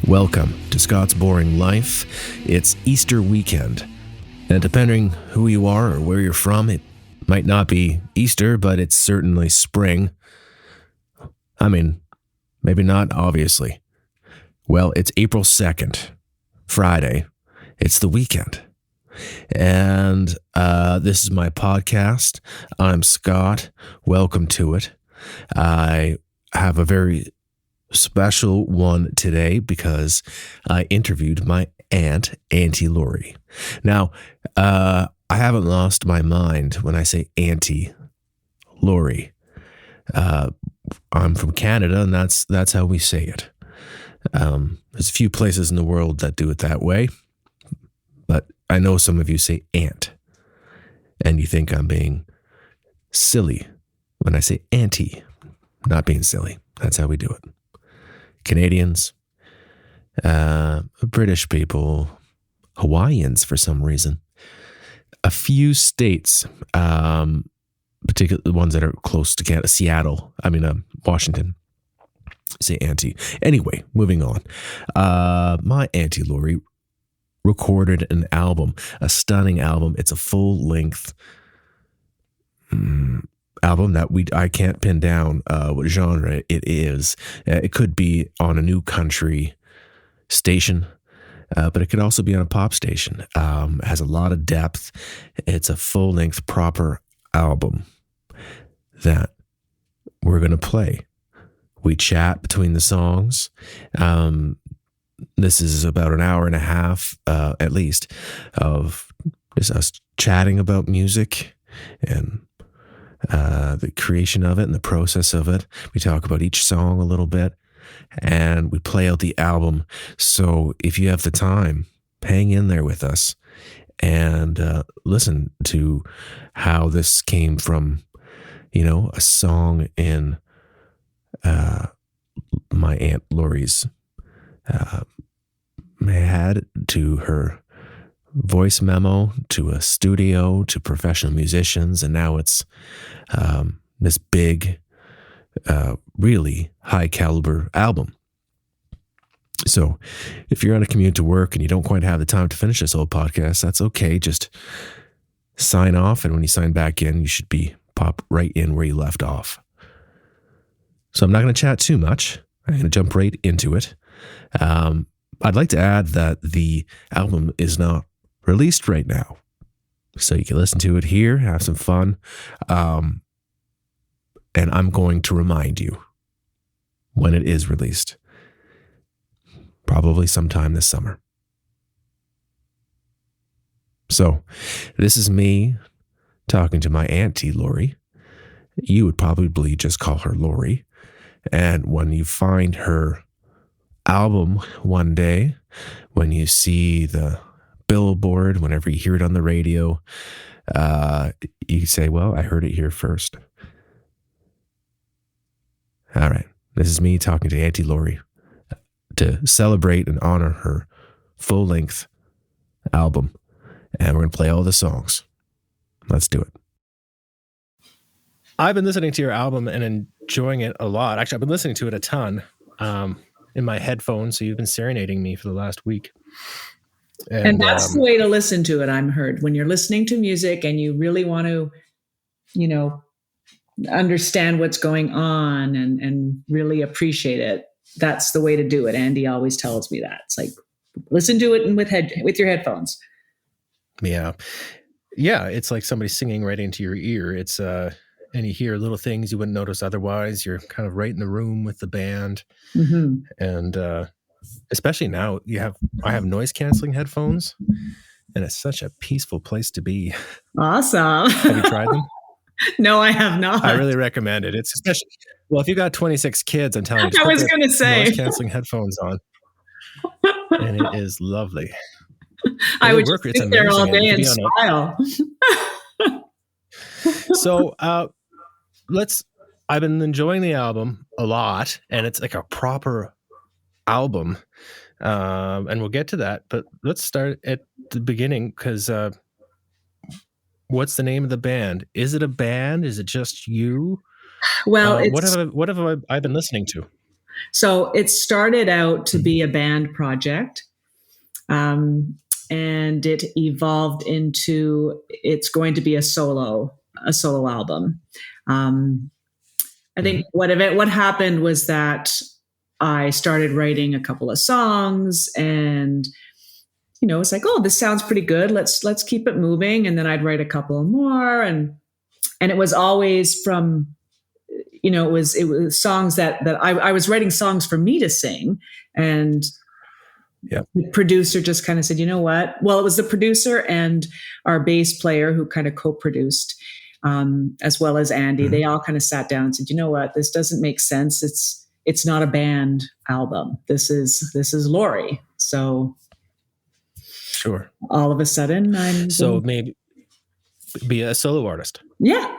Welcome to Scott's Boring Life. It's Easter weekend, and depending who you are or where you're from, it might not be Easter, but it's certainly spring. I mean, maybe not, obviously. Well, it's April 2nd, Friday. It's the weekend. And this is my podcast. I'm Scott. Welcome to it. I have a very special one today because I interviewed my aunt, Auntie Lori. Now, I haven't lost my mind when I say Auntie Lori. I'm from Canada, and that's how we say it. There's a few places in the world that do it that way, but I know some of you say aunt, and you think I'm being silly when I say auntie. Not being silly. That's how we do it. Canadians, British people, Hawaiians for some reason, a few states, particularly the ones that are close to Canada, Washington, say auntie. Anyway, moving on. My Auntie Lori recorded an album, a stunning album. It's a full-length album that I can't pin down what genre it is. It could be on a new country station, but it could also be on a pop station. It has a lot of depth. It's a full-length, proper album that we're going to play. We chat between the songs. This is about an hour and a half, at least, of just us chatting about music and the creation of it and the process of it. We talk about each song a little bit, and we play out the album. So if you have the time, hang in there with us and listen to how this came from, a song in my Aunt Lori's head, to her voice memo, to a studio, to professional musicians, and now it's this big, really high caliber album. So if you're on a commute to work and you don't quite have the time to finish this whole podcast, that's okay. Just sign off, and when you sign back in, you should pop right in where you left off. So I'm not going to chat too much. I'm going to jump right into it. I'd like to add that the album is not released right now, so you can listen to it here, have some fun, and I'm going to remind you when it is released, probably sometime this summer. So this is me talking to my Auntie Lori. You would probably just call her Lori, and when you find her album one day, when you see the billboard, whenever you hear it on the radio, you say, well, I heard it here first. All right. This is me talking to Auntie Lori to celebrate and honor her full-length album. And we're going to play all the songs. Let's do it. I've been listening to your album and enjoying it a lot. Actually, I've been listening to it a ton in my headphones, so you've been serenading me for the last week. And that's the way to listen to it, I'm heard. When you're listening to music and you really want to, understand what's going on and really appreciate it, that's the way to do it. Andy always tells me that. It's like, listen to it with your headphones. Yeah. Yeah, it's like somebody singing right into your ear. It's and you hear little things you wouldn't notice otherwise. You're kind of right in the room with the band. Mm-hmm. And especially now, I have noise canceling headphones, and it's such a peaceful place to be. Awesome. Have you tried them? No, I have not. I really recommend it. It's especially, well, if you got 26 kids, I'm telling you, I was going to say noise canceling headphones on, and it is lovely. I would just sit there all day and smile. So I've been enjoying the album a lot, and it's like a proper album, and we'll get to that, but let's start at the beginning, because what's the name of the band? Is it a band? Is it just you? Well, what have I been listening to? So it started out to be a band project. And it evolved into it's going to be a solo album. I think what happened was that I started writing a couple of songs, and it's like, oh, this sounds pretty good. Let's keep it moving. And then I'd write a couple more, and it was always from, it was songs that I was writing songs for me to sing, and the producer just kind of said, you know what? Well, it was the producer and our bass player who kind of co-produced, as well as Andy. They all kind of sat down and said, you know what? This doesn't make sense. It's not a band album. This is Lori. So sure. All of a sudden maybe be a solo artist. Yeah.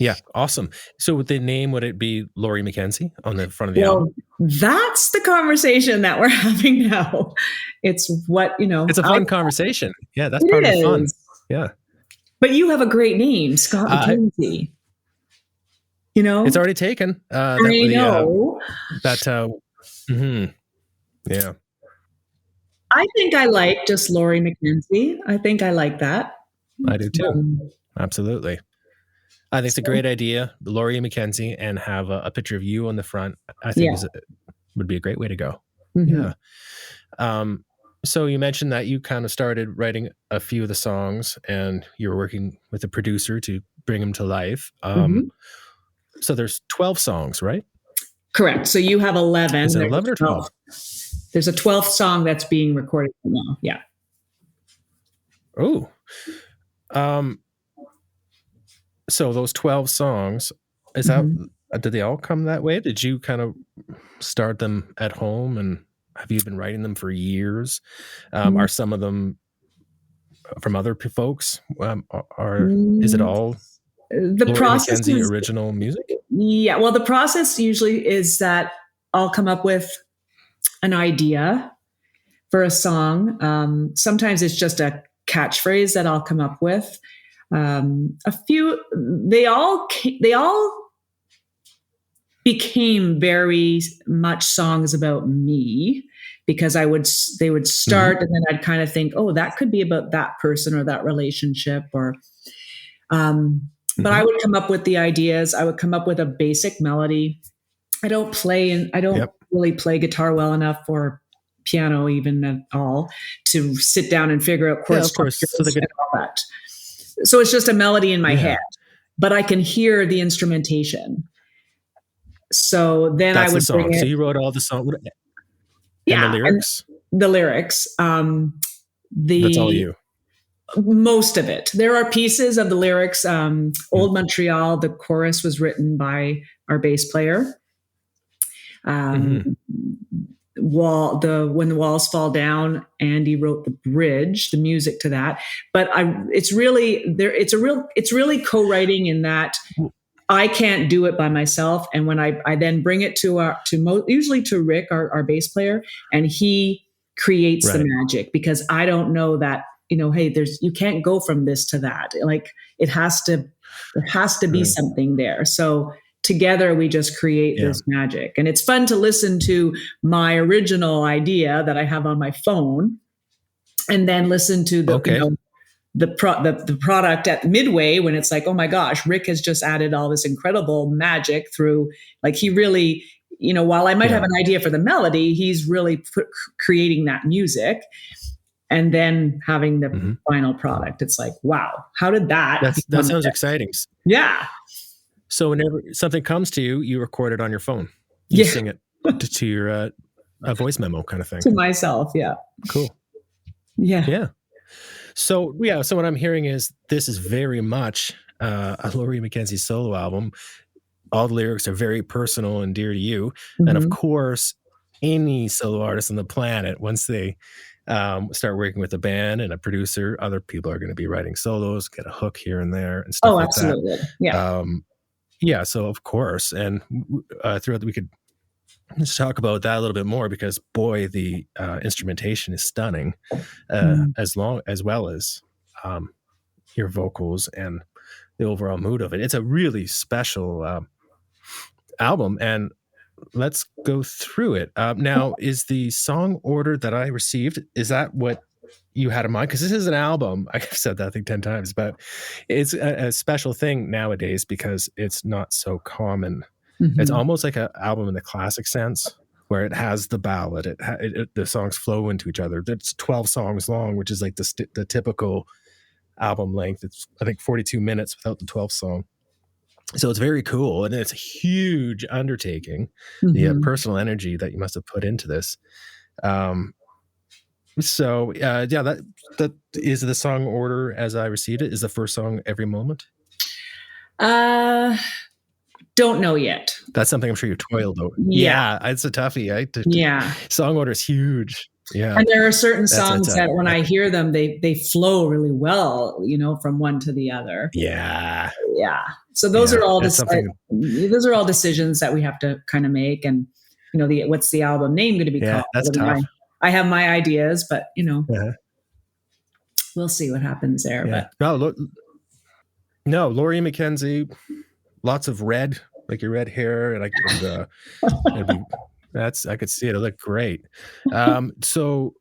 Yeah, awesome. So would it be Lori MacKenzie on the front of the album? That's the conversation that we're having now. It's what, It's a fun conversation. Yeah, that's part of the fun. Yeah. But you have a great name, Scott MacKenzie. It's already taken. I know. Yeah. I think I like just Lori MacKenzie. I think I like that. I do too. Absolutely. I think it's a great idea, Lori MacKenzie, and have a picture of you on the front. I think would be a great way to go. Mm-hmm. Yeah. So you mentioned that you kind of started writing a few of the songs, and you were working with a producer to bring them to life. So there's 12 songs, right? Correct. So you have 11. Is it 11 or 12? There's a 12th song that's being recorded now. Yeah. Oh. So those 12 songs, is that, did they all come that way? Did you kind of start them at home, and have you been writing them for years? Are some of them from other folks? Is it all the Lori process MacKenzie original music? Yeah. Well, the process usually is that I'll come up with an idea for a song. Sometimes it's just a catchphrase that I'll come up with. A few, they all became very much songs about me, because they would start and then I'd kind of think, oh, that could be about that person or that relationship, or, but I would come up with the ideas. I would come up with a basic melody. I don't really play guitar well enough, or piano even at all, to sit down and figure out chords. Of course. So and all that. So it's just a melody in my head, but I can hear the instrumentation. So then I would bring it. So you wrote all the songs. Yeah. And the lyrics? The lyrics. That's all you. Most of it. There are pieces of the lyrics. Old Montreal, the chorus was written by our bass player. When the Walls Fall Down, Andy wrote the bridge, the music to that. But it's really co-writing, in that I can't do it by myself. And when I then bring it usually to Rick, our bass player, and he creates the magic, because I don't know that, hey, you can't go from this to that. Like there has to be something there. So together we just create this magic. And it's fun to listen to my original idea that I have on my phone, and then listen to the product at midway, when it's like, oh my gosh, Rick has just added all this incredible magic through, like, he really, while I might have an idea for the melody, he's really creating that music, and then having the final product. It's like, wow, how did that sounds exciting. Yeah. So whenever something comes to you, you record it on your phone. You sing it to your a voice memo kind of thing. To myself, yeah. Cool. Yeah. Yeah. So what I'm hearing is this is very much a Lori MacKenzie solo album. All the lyrics are very personal and dear to you. And of course, any solo artist on the planet, once they start working with a band and a producer, other people are going to be writing solos, get a hook here and there and stuff like absolutely. that. Yeah. So of course, and we could just talk about that a little bit more, because boy, the instrumentation is stunning, as well as your vocals and the overall mood of it. It's a really special album, and let's go through it. Now, is the song order that I received, is that what you had in mind? Because this is an album. I've said that I think 10 times, but it's a special thing nowadays because it's not so common. Mm-hmm. It's almost like an album in the classic sense, where it has the ballad. The songs flow into each other. It's 12 songs long, which is like the typical album length. It's, I think, 42 minutes without the 12th song. So it's very cool, and it's a huge undertaking. The personal energy that you must have put into this. That is the song order as I received it. Is the first song Every Moment? Don't know yet. That's something I'm sure you toiled over. Yeah, it's a toughie. Yeah, song order is huge. Yeah, and there are certain songs that when I hear them, they flow really well, from one to the other. Yeah. So those are all those are all decisions that we have to kind of make, and what's the album name going to be called? That's tough. I have my ideas, but we'll see what happens there. Yeah. But no, Lori MacKenzie, lots of red, like your red hair, and I could see it. It looked great. So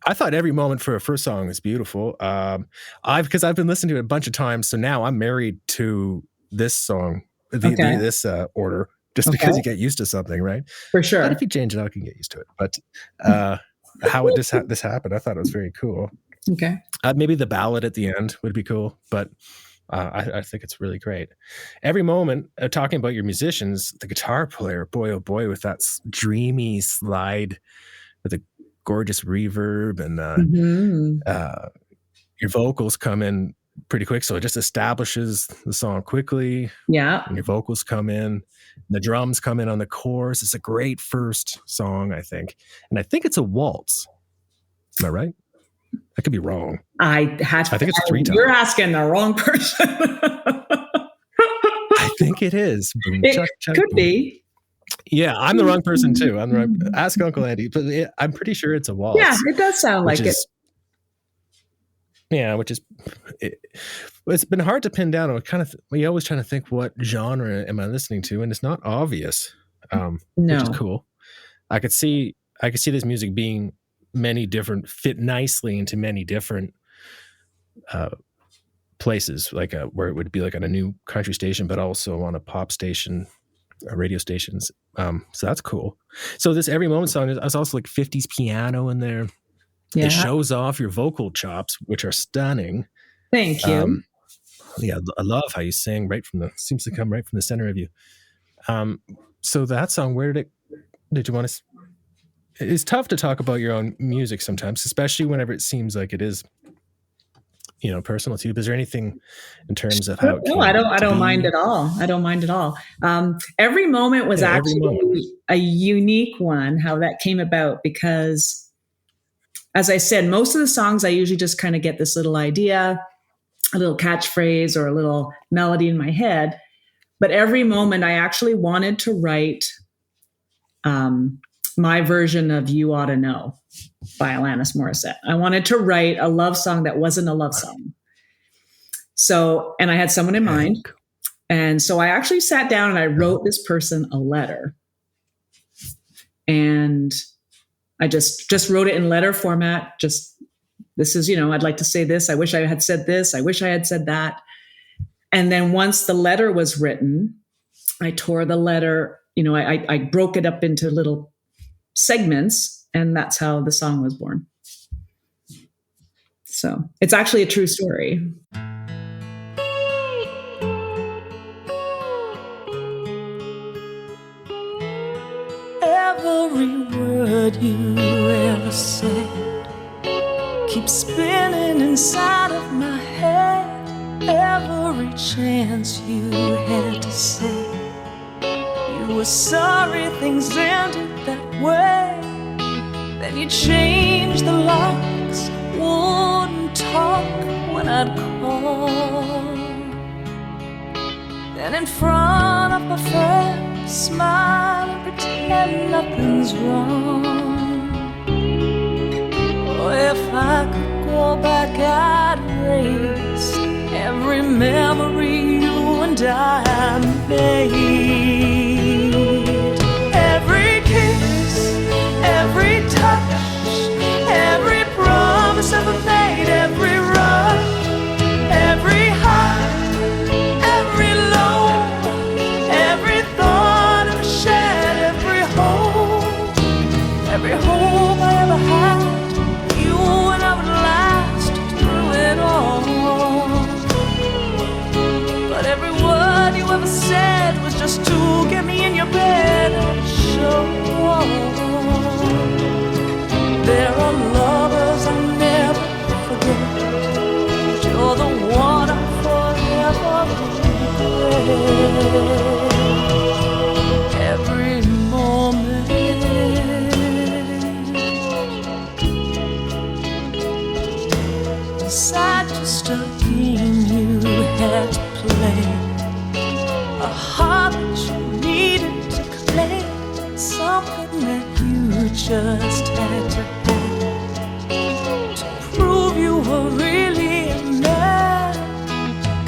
I thought Every Moment for a first song is beautiful. Because I've been listening to it a bunch of times, so now I'm married to this song, this order, just because you get used to something, right? For sure. But if you change it, I can get used to it. But how would this happen? I thought it was very cool. Okay. Maybe the ballad at the end would be cool, but I think it's really great. Every Moment, talking about your musicians, the guitar player, boy, oh boy, with that dreamy slide with a gorgeous reverb, and your vocals come in pretty quick. So it just establishes the song quickly. Yeah. And your vocals come in, the drums come in on the chorus. It's a great first song, I think. And I think it's a waltz. Am I right? I could be wrong. I think it's 3 times. You're asking the wrong person. I think it is. It could be. Yeah, I'm the wrong person too. Ask Uncle Andy, but I'm pretty sure it's a waltz. Yeah, it does sound like it. Yeah, it's been hard to pin down. We always trying to think, what genre am I listening to, and it's not obvious, which is cool. I could see this music being fit nicely into many different places, like where it would be like on a new country station, but also on a pop station, radio stations. So that's cool. So this Every Moment song is also like 50s piano in there. Yeah. It shows off your vocal chops, which are stunning. Thank you. I love how you sing seems to come right from the center of you. So that song, did you want to? It's tough to talk about your own music sometimes, especially whenever it seems like it is, personal to you. But is there anything in terms of how? No, I don't mind at all. I don't mind at all. Every Moment was actually a unique one, how that came about, because as I said, most of the songs I usually just kind of get this little idea, a little catchphrase or a little melody in my head. But Every Moment, I actually wanted to write my version of You Ought to Know by Alanis Morissette. I wanted to write a love song that wasn't a love song. So, and I had someone in mind. And so I actually sat down and I wrote this person a letter. And I just wrote it in letter format. This is, I'd like to say this. I wish I had said this. I wish I had said that. And then once the letter was written, I tore the letter, I broke it up into little segments, and that's how the song was born. So it's actually a true story. Every word you ever said keeps spinning inside of my head. Every chance you had to say you were sorry things ended that way. Then you changed the locks, wouldn't talk when I'd call. Then in front of my friends, smile and pretend nothing's wrong. Oh, if I could go back, I'd erase every memory you and I made. your bed and show. There are lovers I'll never forget, but you're the one I forever regret. Every moment inside just a game you had to play, a heart that you needed to claim, something that you just had to have to prove you were really a man.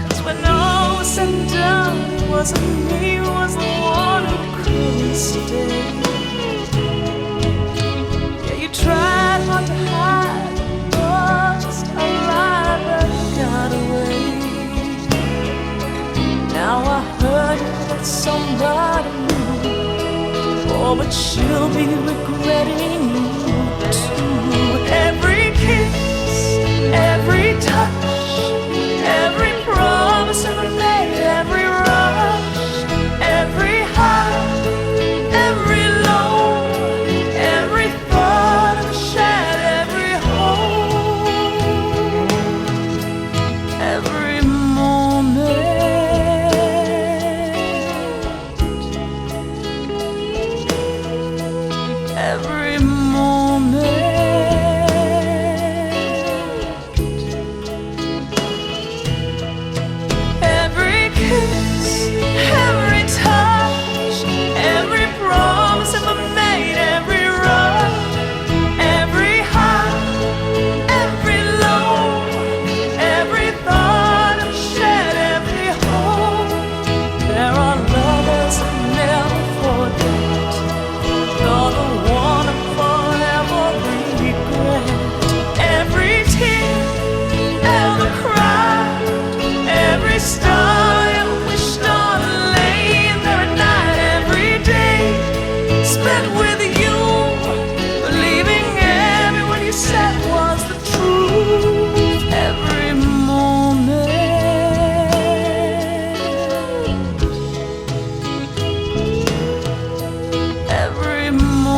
'Cause when all was said and done, it wasn't me, it was the one who couldn't stay. Yeah, you tried hard to hide, but just a lie that got away. Now I heard that somebody new, oh, but she'll be regretting you too. Every kiss, every touch, every promise ever made, every rush, every high, every low, every thought ever shared, every hope, every moment. Every moment, every kiss, every touch, every promise ever made, every rush, every high, every low, every thought I've shared, every hope. There are lovers I never forget, you're the one I forever regret. Every tear ever cried, every star ever wished on, laying there at night, every day spent with you, believing every word you said was the truth. Every moment, every moment.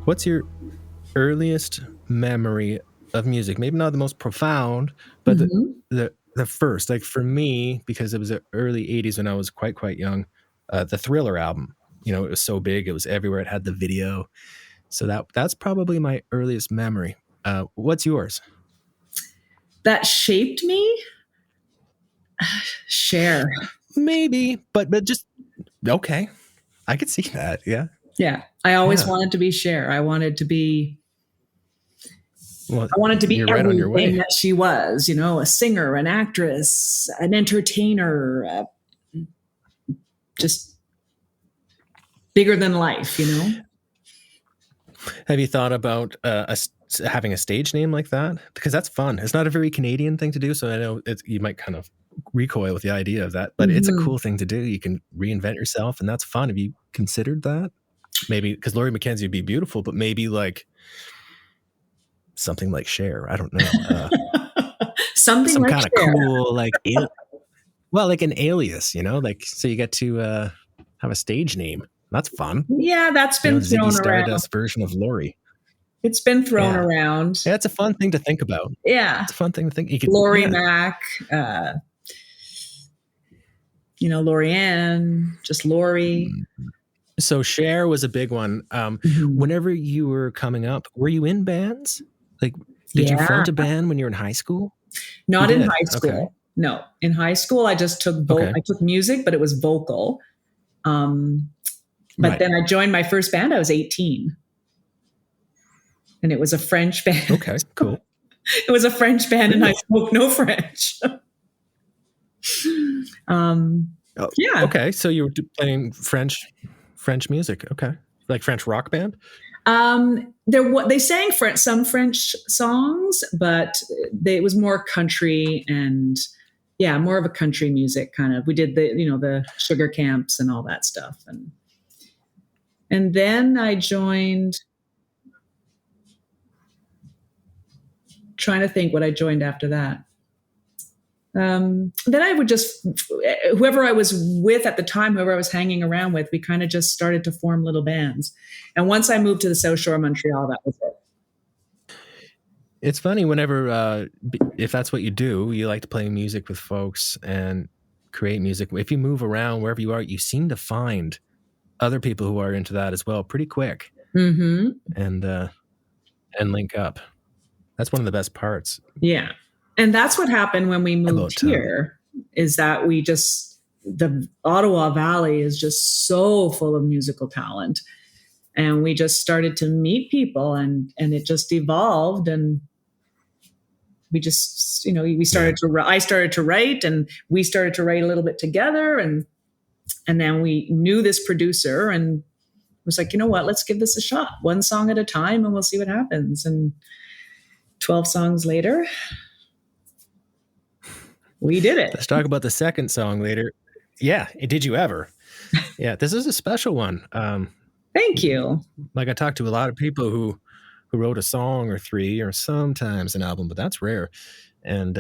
What's your earliest memory of music? Maybe not the most profound, but the first. Like for me, because it was the early 80s when I was quite young, the Thriller album. You know, it was so big, it was everywhere. It had the video. So that's probably my earliest memory. What's yours? That shaped me. Cher. Maybe, but just okay. I could see that. Yeah. Yeah. I always Yeah. wanted to be Cher. I wanted to be Well, everything you're right on your way. that she was, you know, a singer, an actress, an entertainer, just bigger than life, you know? Have you thought about having a stage name like that? Because that's fun. It's not a very Canadian thing to do, so I know you might kind of recoil with the idea of that, but it's a cool thing to do. You can reinvent yourself, and that's fun. Have you considered that? Maybe because Lori MacKenzie would be beautiful, but maybe like something like Cher. I don't know. Something some like kind of Cher. cool, like like an alias, you know, like so you get to have a stage name. That's fun. Yeah, that's been Ziggy thrown around. Stardust version of Lori. It's been thrown around. Yeah, it's a fun thing to think about. Yeah. It's a fun thing to think. You could, Lori Mac, Lori Ann, just Lori. So Cher was a big one. Whenever you were coming up, were you in bands? Like, did you front a band when you were in high school? Not in high school. Okay. No, in high school, I just took I took music, but it was vocal. But then I joined my first band. I was 18, and it was a French band. Okay, cool. It was a French band, and I spoke no French. Yeah. Okay, so you were playing French music. Okay, like French rock band. They sang some French songs, but it was more country and more of a country music kind of. We did the sugar camps and all that stuff, and then I joined. trying to think what I joined after that. Then I would just, whoever I was with at the time, whoever I was hanging around with, we kind of just started to form little bands. And once I moved to the South Shore of Montreal, that was it. It's funny whenever, if that's what you do, you like to play music with folks and create music. If you move around wherever you are, you seem to find other people who are into that as well pretty quick. Mm-hmm. And link up. That's one of the best parts. Yeah. And that's what happened when we moved here, is that the Ottawa Valley is just so full of musical talent. And we just started to meet people, and it just evolved. And we just, I started to write, and we started to write a little bit together. And then we knew this producer and was like, you know what, let's give this a shot, one song at a time, and we'll see what happens. And 12 songs later, we did it. Let's talk about the second song later. Yeah. Did you ever? Yeah. This is a special one. Thank you. Like, I talked to a lot of people who wrote a song or three or sometimes an album, but that's rare. And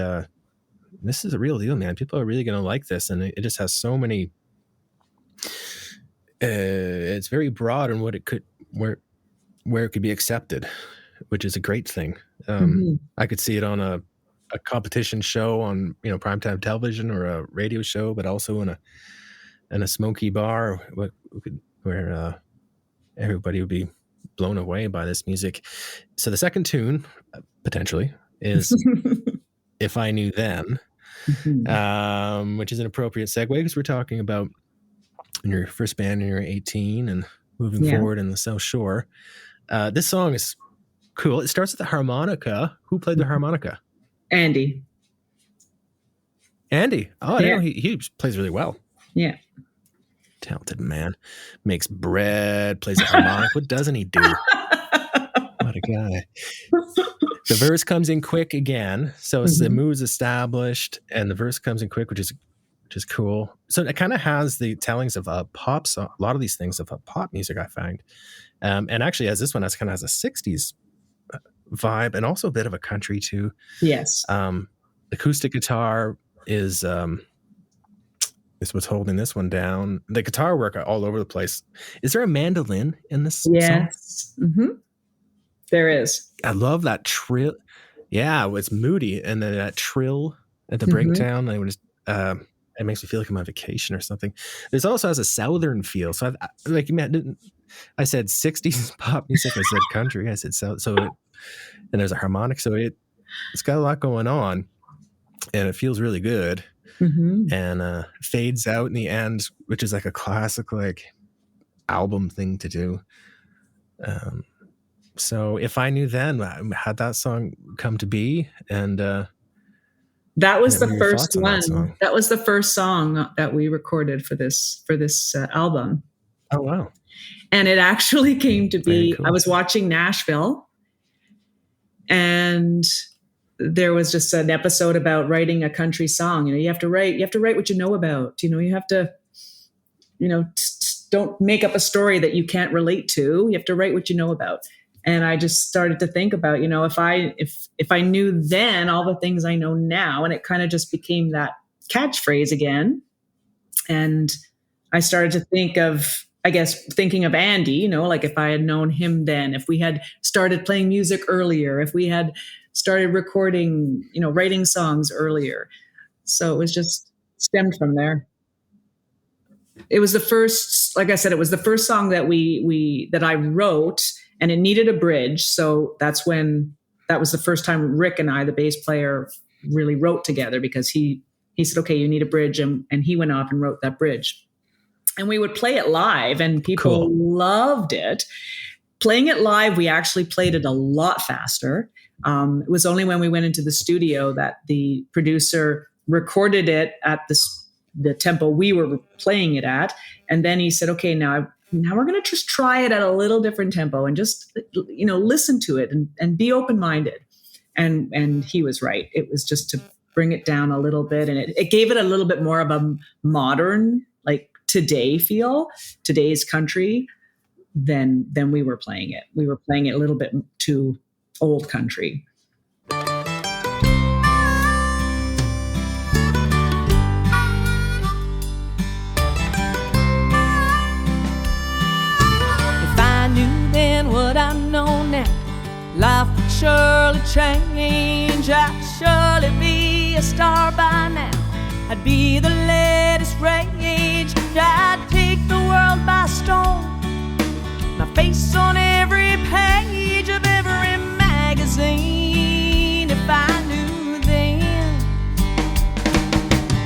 this is a real deal, man. People are really going to like this. And it just has so many, it's very broad in what it could, where it could be accepted, which is a great thing. I could see it on a competition show on primetime television or a radio show, but also in a smoky bar where everybody would be blown away by this music. So the second tune potentially is "If I Knew Then," which is an appropriate segue because we're talking about your first band when you're 18 and moving forward in the South Shore. This song is cool. It starts with the harmonica. Who played the harmonica? Andy. Oh, yeah. He plays really well. Yeah. Talented man. Makes bread, plays the harmonica. What doesn't he do? What a guy. The verse comes in quick again. So it's the mood's established and the verse comes in quick, which is cool. So it kind of has the tellings of a pop song. A lot of these things of pop music, I find. And actually, as this one kind of has a 60s vibe and also a bit of a country too. Yes. Acoustic guitar is what's holding this one down. The guitar work all over the place. Is there a mandolin in this song? Yes. Mm-hmm. There is. I love that trill. Yeah, it's moody, and then that trill at the breakdown. It makes me feel like I'm on vacation or something. This also has a southern feel. So I said 60s pop music. I said country. I said and there's a harmonic. So it's got a lot going on, and it feels really good. And fades out in the end, which is like a classic album thing to do. So If I Knew Then, how'd that song come to be? And that was the first one. That was the first song that we recorded for this album. Oh, wow. And it actually came to be, cool. I was watching Nashville, and there was just an episode about writing a country song. You have to write what you know about. You have to, don't make up a story that you can't relate to. You have to write what you know about. And I just started to think about, if I knew then all the things I know now, and it kind of just became that catchphrase again. And I started to think of, thinking of Andy, if I had known him then, if we had started playing music earlier, if we had started recording, writing songs earlier. So it was just stemmed from there. It was the first, like I said, it was the first song that that I wrote, and it needed a bridge. So that was the first time Rick and I, the bass player, really wrote together, because he said, okay, you need a bridge. And he went off and wrote that bridge. And we would play it live, and people loved it. Playing it live, we actually played it a lot faster. It was only when we went into the studio that the producer recorded it at the tempo we were playing it at. And then he said, okay, now we're going to just try it at a little different tempo and just, listen to it and be open-minded. And he was right. It was just to bring it down a little bit. And it gave it a little bit more of a modern, today feel, today's country than we were playing it. We were playing it a little bit too old country. surely change. I'd surely be a star by now. I'd be the latest rage. I'd take the world by storm. My face on every page of every magazine. If I knew then,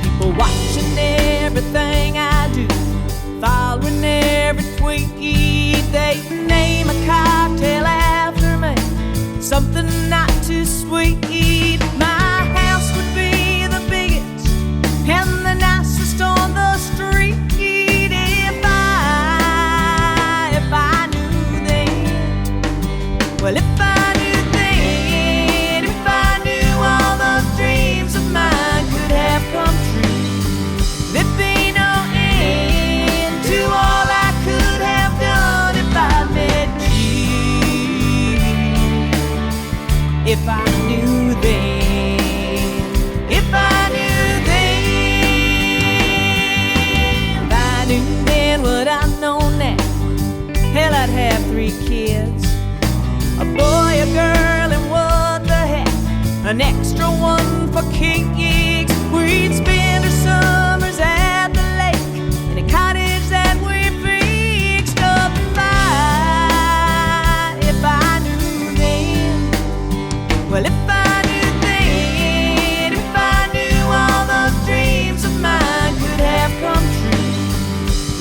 people watching everything I do, following every tweet. They name a cocktail after me, something not too sweet. My house would be the biggest and the nicest on the street. If I knew then, well, if I knew then, if I knew all those dreams of mine could have come true, there'd be no end to all I could have done if I met you. If I knew then, if I knew then, if I knew then what I know now, hell, I'd have 3 kids, a boy, a girl, and what the heck, an extra one for kicks. We'd spend our summers at the lake in a cottage that we fixed up and by. If I knew then, well, if I knew then, if I knew all those dreams of mine could have come true,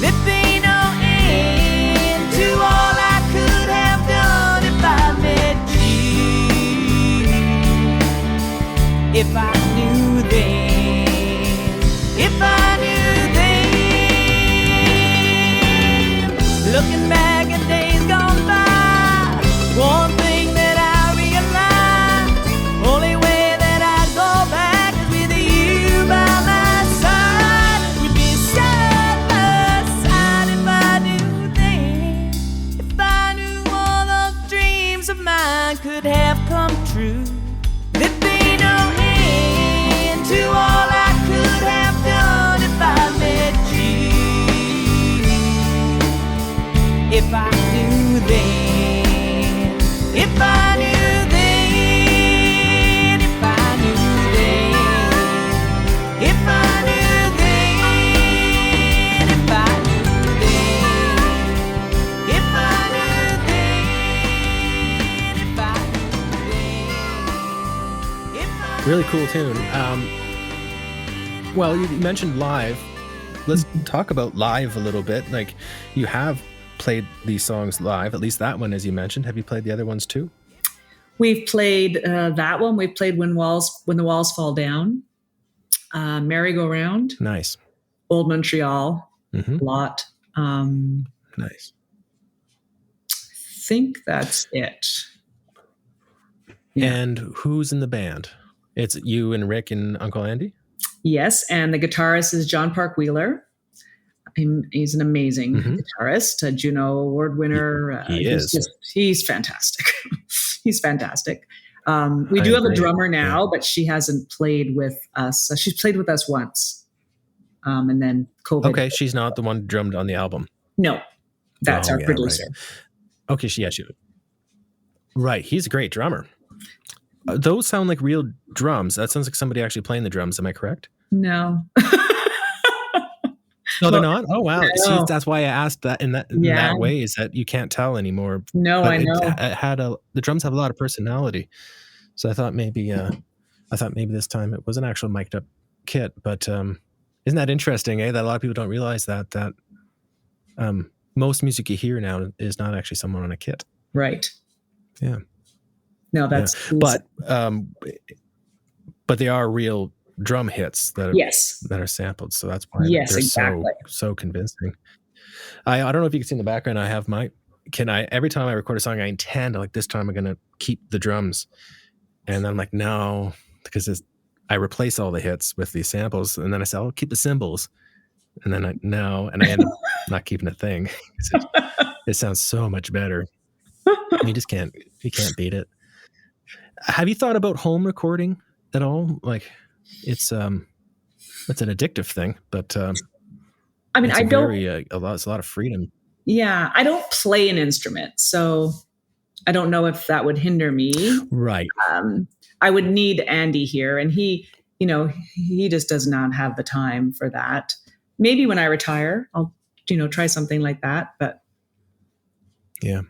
there'd be no end to all I could have done if I met you. If I knew then, if I knew then, looking back at days gone by, one thing that I realized, only way that I'd go back is with you by my side. We'd be side by side if I knew then, if I knew all those dreams of mine could have come true. There'd be no end to all I could have done if I met you. If I knew then, if I knew then, if I knew then, if I knew then, if I knew then, if I knew then, if I knew then, if I Really cool tune. Well, you mentioned live. Let's talk about live a little bit. Like, you have played these songs live, at least that one, as you mentioned. Have you played the other ones too? We've played that one. We've played When the Walls Fall Down, Merry Go Round, Nice. Old Montreal, Mm-hmm. a lot. Nice. Think that's it. Yeah. And who's in the band? It's you and Rick and Uncle Andy? Yes, and the guitarist is John Park Wheeler. He's an amazing guitarist, a Juno Award winner. He is. He's fantastic. He's fantastic. We do have a drummer now, but she hasn't played with us. She's played with us once, and then COVID. Okay, she's not the one who drummed on the album. No, that's our producer. Right. Okay, she. Right, he's a great drummer. Those sound like real drums. That sounds like somebody actually playing the drums. Am I correct? No. No, they're not. Oh wow! No. See, that's why I asked that in that way, is that you can't tell anymore. No, but I know. The drums have a lot of personality, so I thought maybe this time it was an actual mic'd up kit. But isn't that interesting? That a lot of people don't realize that most music you hear now is not actually someone on a kit. Right. Yeah. No, that's. Yeah. But they are real drum hits that are sampled, so that's why they're exactly. so convincing. I don't know if you can see in the background, I have every time I record a song, I intend like this time I'm gonna keep the drums, and then I'm like, no, because I replace all the hits with these samples, and then I say I'll keep the cymbals, and then I end up not keeping a thing. It sounds so much better. You can't beat it. Have you thought about home recording at all? Like, it's an addictive thing, but I mean, it's a lot of freedom. Yeah, I don't play an instrument, so I don't know if that would hinder me. Right. I would need Andy here, and he just does not have the time for that. Maybe when I retire, I'll, try something like that. But yeah.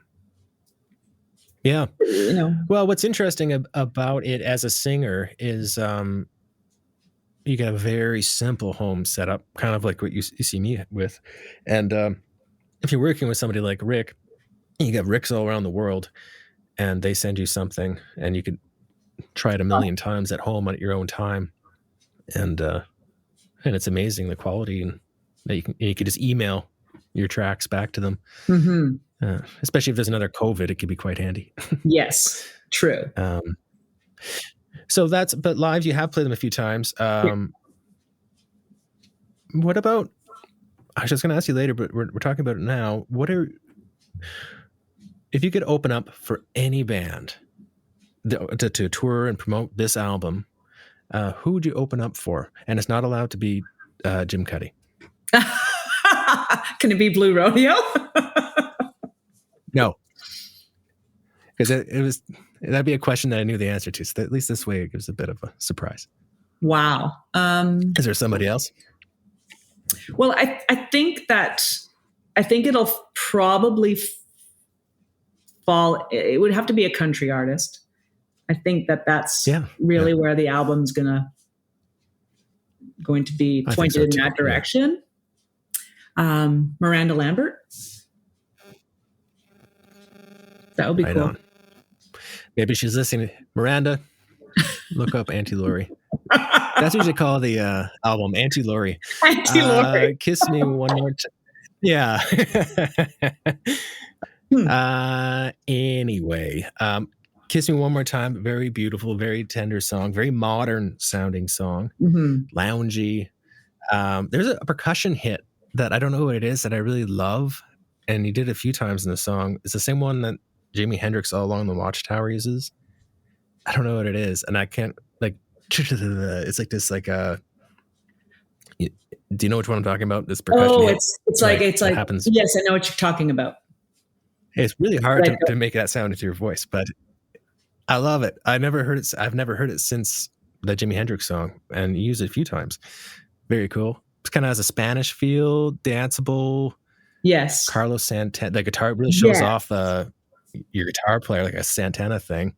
Well, what's interesting about it as a singer is you get a very simple home setup, kind of like what you see me with. And if you're working with somebody like Rick, you get Ricks all around the world, and they send you something, and you could try it a million times at home at your own time. And it's amazing the quality, and that you can just email your tracks back to them. Mm-hmm. Especially if there's another COVID, it could be quite handy. Yes, true. But live, you have played them a few times. What about, I was just going to ask you later, but we're talking about it now. If you could open up for any band to tour and promote this album, who would you open up for? And it's not allowed to be Jim Cuddy. Can it be Blue Rodeo? No, because that'd be a question that I knew the answer to. So at least this way it gives a bit of a surprise. Wow. Is there somebody else? Well, I think it'll probably fall. It would have to be a country artist. I think that's really where the album's going to be pointed in that direction. Miranda Lambert. That would be cool. On. Maybe she's listening. Miranda, look up Auntie Lori. That's what you call the album, Auntie Lori. Auntie Lori. Kiss Me One More Time. Yeah. Anyway, Kiss Me One More Time. Very beautiful, very tender song. Very modern sounding song. Mm-hmm. Loungy. There's a percussion hit that I don't know what it is that I really love, and he did it a few times in the song. It's the same one that Jimi Hendrix All Along the Watchtower uses. I don't know what it is, and I can't it's like this do you know which one I'm talking about? This percussion. Oh, it's like happens. Yes, I know what you're talking about. It's really hard to make that sound into your voice, but I love it. I've never heard it since the Jimi Hendrix song, and he used it a few times. Very cool. It kind of has a Spanish feel, danceable. Yes. Carlos Santana. The guitar really shows off your guitar player, like a Santana thing.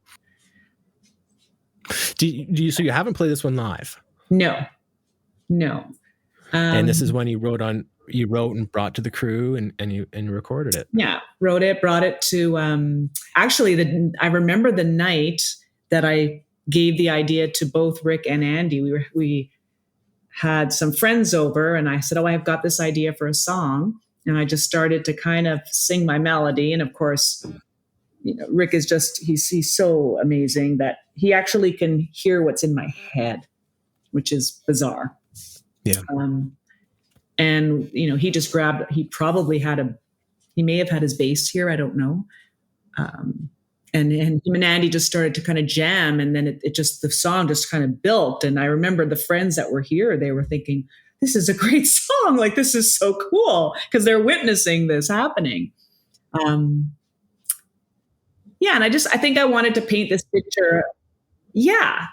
So you haven't played this one live? No. And this is when you wrote and brought to the crew and recorded it. Yeah, wrote it, brought it to. Actually, I remember the night that I gave the idea to both Rick and Andy. We had some friends over, and I said, "Oh, I've got this idea for a song," and I just started to kind of sing my melody. And of course, Rick is he's so amazing that he actually can hear what's in my head, which is bizarre. Yeah. And he just grabbed. He may have had his bass here. I don't know. And him and Andy just started to kind of jam, and then the song just kind of built. And I remember the friends that were here, they were thinking, "This is a great song! Like, this is so cool," because they're witnessing this happening. Yeah, and I think I wanted to paint this picture. Yeah.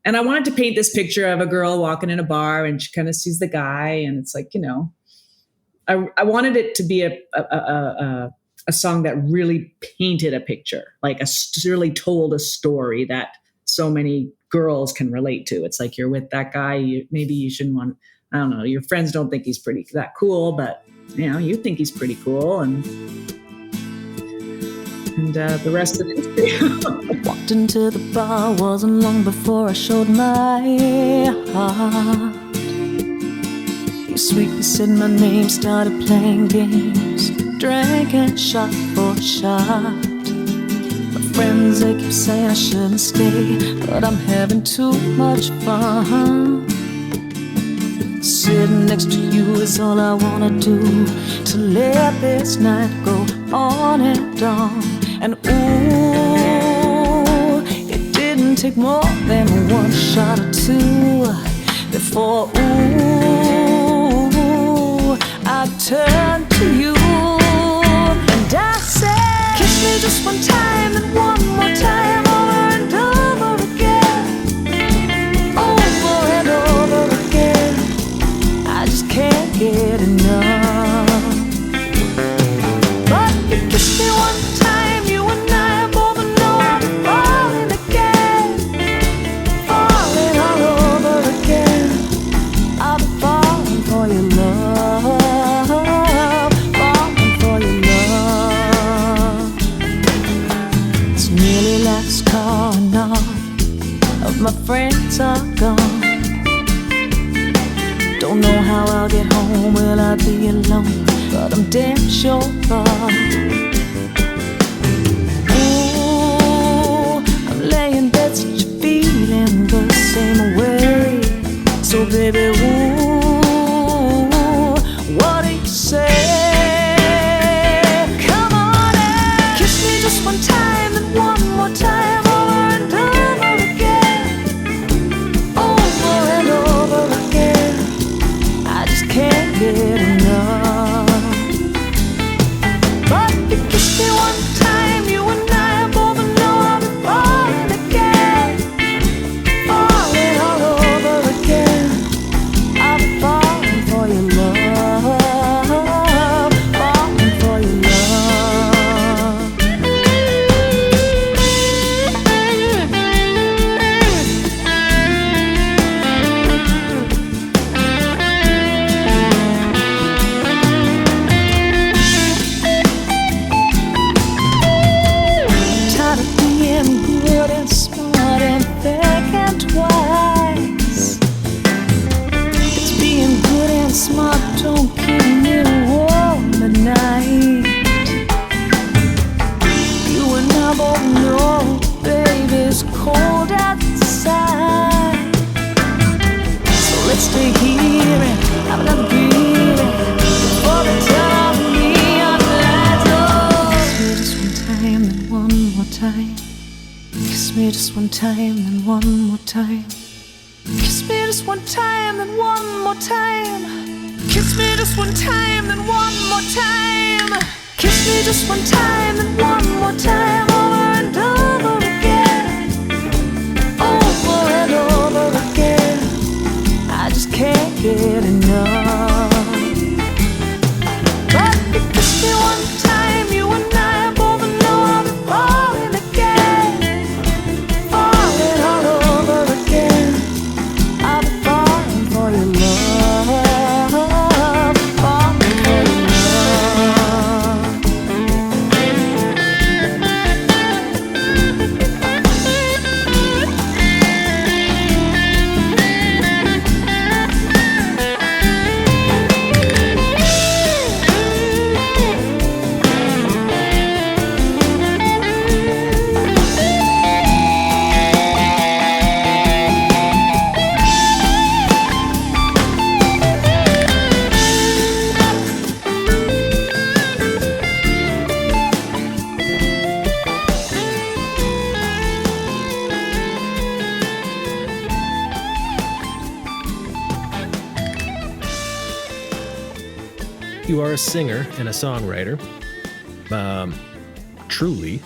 And I wanted to paint this picture of a girl walking in a bar, and she kind of sees the guy, and it's like, I wanted it to be a song that really painted a picture, like really told a story that so many girls can relate to. It's like, you're with that guy, maybe you shouldn't want, I don't know, your friends don't think he's that cool, but you think he's pretty cool, and the rest of it. Walked into the bar, wasn't long before I showed my heart. You sweetly said my name, started playing games, drinking shot for shot. My friends, they keep saying I shouldn't stay, but I'm having too much fun. Sitting next to you is all I wanna do, to let this night go on and on. And ooh, it didn't take more than one shot or two before, ooh, I turned to you and I said, "Kiss me me just one time and one more time, over and over again, over and over again. I just can't get enough. But you kiss me one time, you and I both know I'm falling again, falling all over again. I'll be falling for your love, falling for your love. It's nearly last calling off of my friends are gone. Don't know how I'll get home, will I be alone? But I'm damn sure of. Ooh, I'm laying dead, such a feeling the same way. So baby, ooh, what do you say? Come on and kiss me just one time and one more time, over and over again, over and over again. I just can't get enough. But you kiss me one time, you and I both know I'm falling again, falling all over again. I'll be falling for your love, falling for your love. Tired of being good and smart and thinking twice. It's being good and smart don't keep me warm at night. You and I both know, baby, it's cold outside. So let's stay here and have another beer before they turn off the neon lights. Oh, kiss me just one time and one more time. Kiss me just one time and one more time. Kiss me just one time and one more time. Kiss me just one time and one more time, over and over again, over and over again. I just can't get enough. But you kiss me one time, you and I both know I'm falling again, falling all over again. I'll be falling for your love, falling for your love. You are a singer and a songwriter. Truly.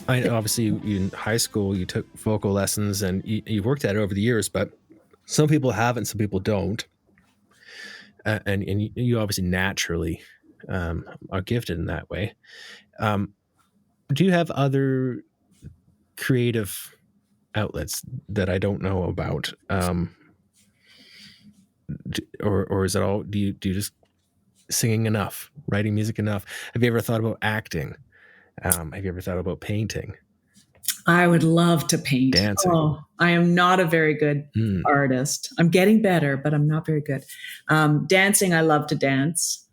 Obviously, in high school, you took vocal lessons and you worked at it over the years, but some people haven't, some people don't. And you obviously naturally are gifted in that way. Do you have other creative outlets that I don't know about? Or is it all, do you just singing enough, writing music enough? Have you ever thought about acting? Have you ever thought about painting? I would love to paint. Dancing? Oh, I am not a very good artist. I'm getting better, but I'm not very good. Dancing, I love to dance.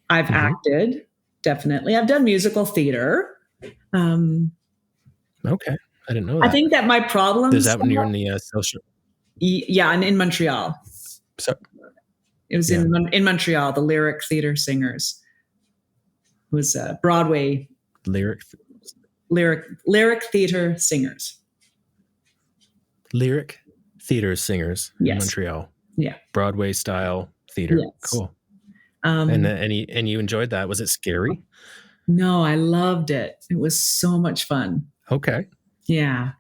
I've acted, definitely. I've done musical theater. Okay. I didn't know that. I think that my problem is that when you're in the social. Yeah, and in Montreal. So it was in Montreal, the Lyric Theater Singers. It was Broadway lyric theater singers. Lyric theater singers in Montreal. Yeah. Broadway style theater. Yes. Cool. And you enjoyed that. Was it scary? No, I loved it. It was so much fun. Okay. Yeah.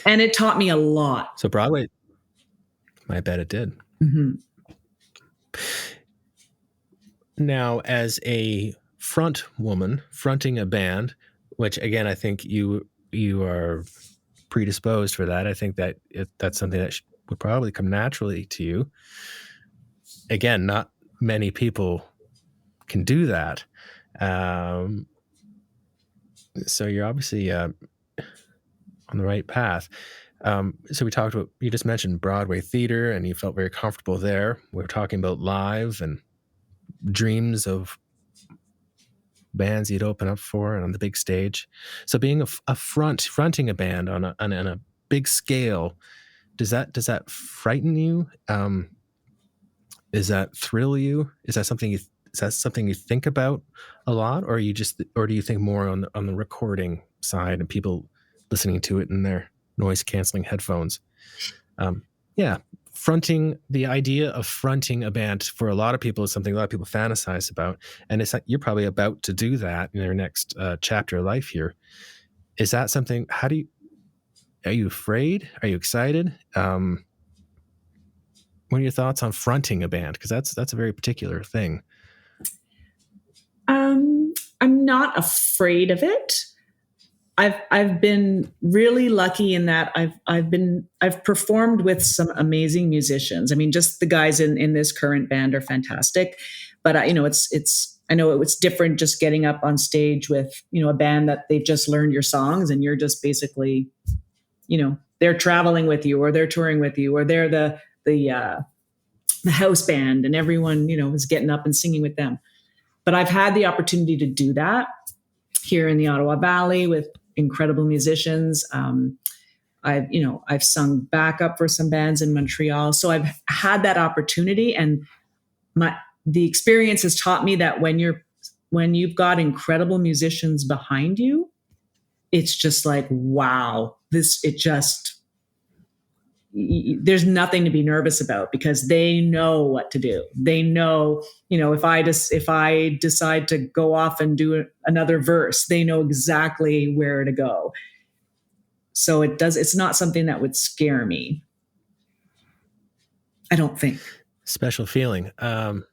And it taught me a lot. So Broadway, I bet it did. Mm-hmm. Now, as a front woman fronting a band, which again, I think you are predisposed for that. I think that that's something that would probably come naturally to you. Again, not many people can do that. So you're obviously on the right path. So we talked about, you just mentioned Broadway theater and you felt very comfortable there. We were talking about live and dreams of bands you'd open up for and on the big stage. So being fronting a band on a big scale, does that frighten you? Does that thrill you? Is that something you think about a lot, or do you think more on the recording side and people listening to it in their noise canceling headphones? The idea of fronting a band for a lot of people is something a lot of people fantasize about, and it's like you're probably about to do that in your next chapter of life here. Is that something? Are you afraid? Are you excited? What are your thoughts on fronting a band? Because that's a very particular thing. I'm not afraid of it. I've been really lucky in that I've performed with some amazing musicians. I mean, just the guys in this current band are fantastic, but I know it's different just getting up on stage with, a band that they've just learned your songs and you're just basically, they're traveling with you or they're touring with you or they're the house band and everyone, is getting up and singing with them. But I've had the opportunity to do that here in the Ottawa Valley with incredible musicians. I've sung backup for some bands in Montreal. So I've had that opportunity, and the experience has taught me that when you've got incredible musicians behind you, it's just like, wow, there's nothing to be nervous about because they know what to do. They know, if I decide to go off and do another verse, they know exactly where to go. So it's not something that would scare me. I don't think. Special feeling. You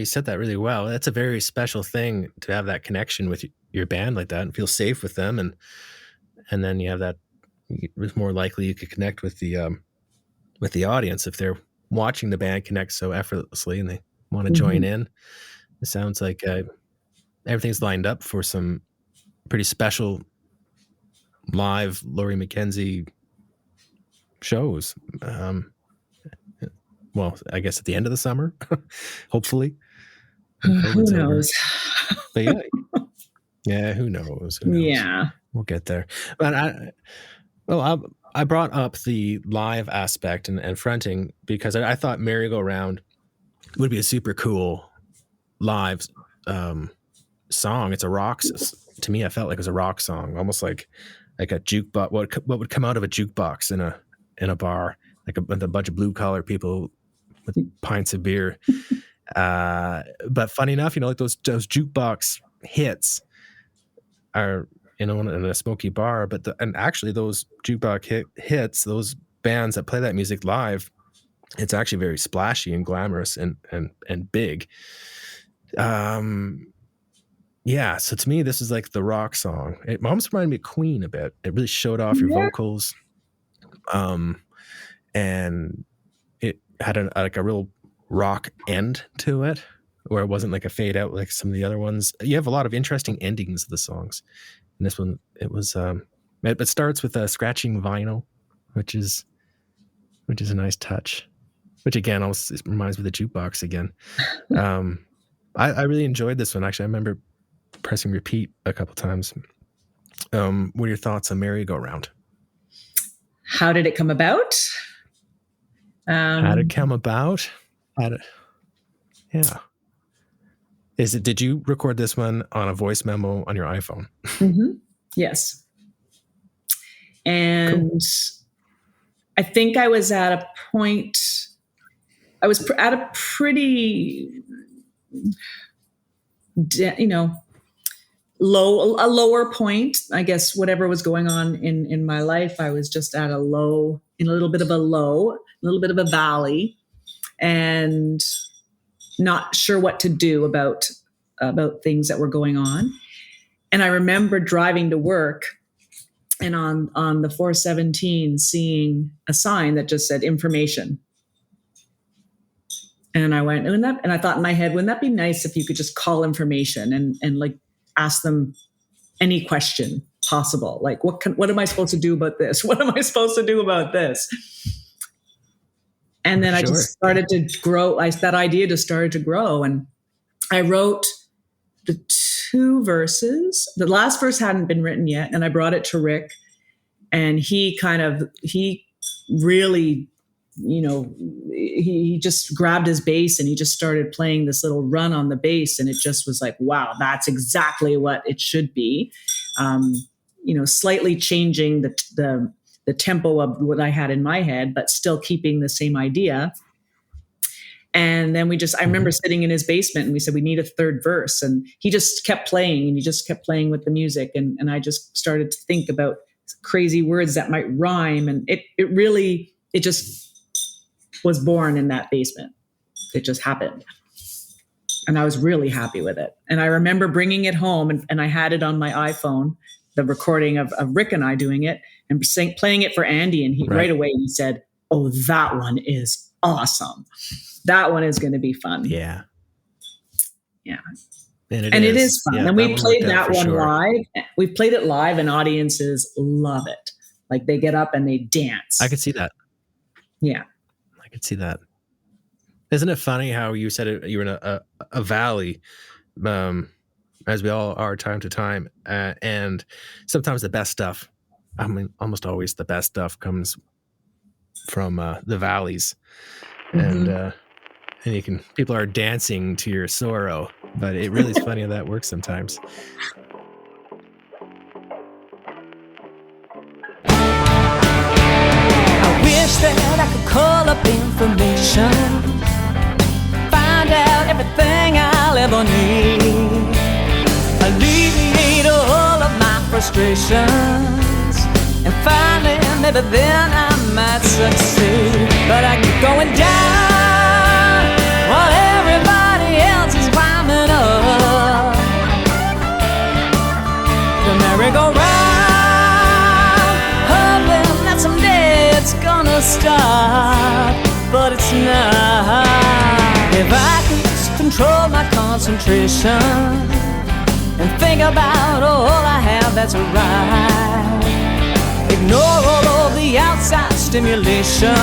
said that really well. That's a very special thing to have that connection with your band like that and feel safe with them. And then you have that, it's more likely you could connect with the audience if they're watching the band connect so effortlessly and they want to join in. It sounds like everything's lined up for some pretty special live Lori MacKenzie shows. Well, I guess at the end of the summer, hopefully. Who knows? But yeah, who knows? Yeah, we'll get there. But I brought up the live aspect and fronting because I thought Merry Go Round would be a super cool live song. It's a rock. To me, I felt like it was a rock song, almost like a jukebox. What would come out of a jukebox in a bar, like with a bunch of blue collar people with pints of beer. But funny enough, like those jukebox hits are, in a smoky bar, and actually those jukebox hits, those bands that play that music live, it's actually very splashy and glamorous and big. So to me, this is like the rock song. It almost reminded me of Queen a bit. It really showed off your vocals. And it had a real rock end to it, where it wasn't like a fade out like some of the other ones. You have a lot of interesting endings of the songs. And this one, it was, it starts with a scratching vinyl, which is a nice touch, which again, almost reminds me of the jukebox again. I really enjoyed this one. Actually, I remember pressing repeat a couple times. What are your thoughts on Merry Go Round? How did it come about? How did it come about? Yeah. Did you record this one on a voice memo on your iPhone? Mm-hmm. Yes. And cool. I think I was at a point at a pretty, lower point, I guess. Whatever was going on in my life, I was just at a little bit of a valley, and not sure what to do about things that were going on. And I remember driving to work, and on the 417 seeing a sign that just said information. And I went, and I thought in my head, wouldn't that be nice if you could just call information and like ask them any question possible? Like, what am I supposed to do about this? What am I supposed to do about this? And then I just started to grow. That idea just started to grow. And I wrote the 2 verses. The last verse hadn't been written yet. And I brought it to Rick, and he really, he just grabbed his bass and he just started playing this little run on the bass. And it just was like, wow, that's exactly what it should be. Slightly changing the tempo of what I had in my head, but still keeping the same idea. And then I remember sitting in his basement, and we said, we need a 3rd verse. And he just kept playing, and he just kept playing with the music. And I just started to think about crazy words that might rhyme. And it just was born in that basement. It just happened. And I was really happy with it. And I remember bringing it home, and I had it on my iPhone, the recording of Rick and I doing it, and playing it for Andy. And right away he said, oh, that one is awesome. That one is going to be fun. Yeah. Yeah. And it is fun. Yeah, and we played that one sure. live. We've played it live, and audiences love it. Like, they get up and they dance. I could see that. Yeah. I could see that. Isn't it funny how you said you were in a valley, as we all are time to time, and sometimes the best stuff, I mean, almost always the best stuff comes from the valleys, and people are dancing to your sorrow, but it really is funny how that works sometimes. I wish that I could call up information, find out everything I'll ever need, alleviate all of my frustrations, and finally, maybe then I might succeed. But I keep going down while everybody else is climbing up the merry-go-round, hoping that someday it's gonna stop, but it's not. If I could just control my concentration and think about all I have that's right, ignore all of the outside stimulation,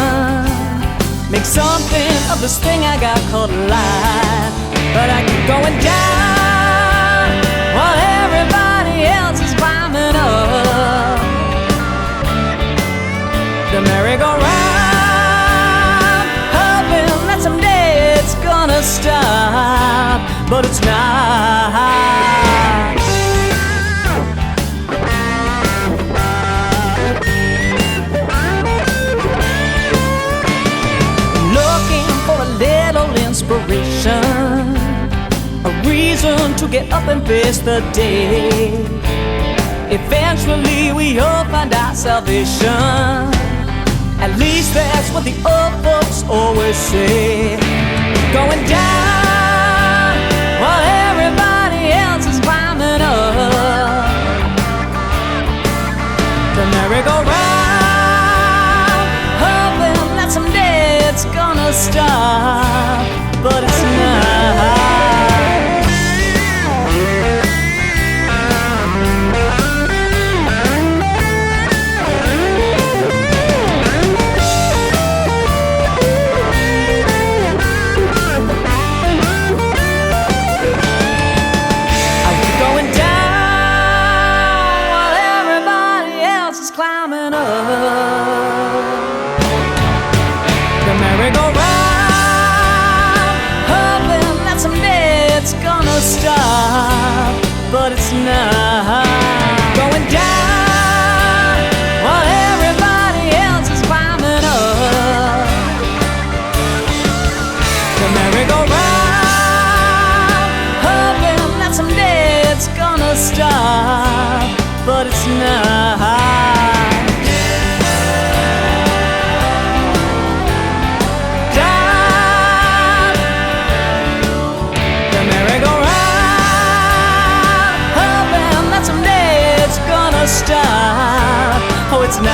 make something of this thing I got called life. But I keep going down while everybody else is climbing up the merry-go-round, hoping that someday it's gonna stop, but it's not. Inspiration, a reason to get up and face the day. Eventually we all find our salvation. At least that's what the old folks always say. Going down while everybody else is climbing up the merry-go-round, hoping that someday it's gonna stop, but it's not. but it's not. Drive the merry-go-round, hoping that someday it's gonna stop. Oh, it's not.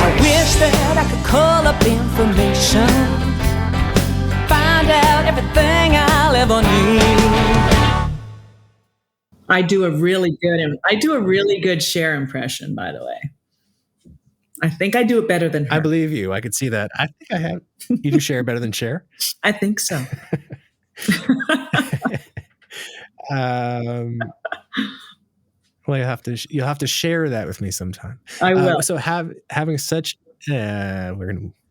I wish that I could call up information, find out everything I'll ever need. I do a really good Cher impression, by the way. I think I do it better than her. I believe you. I could see that. I think I have. You do Cher better than Cher? I think so. Well, you'll have to share that with me sometime. I will. So having such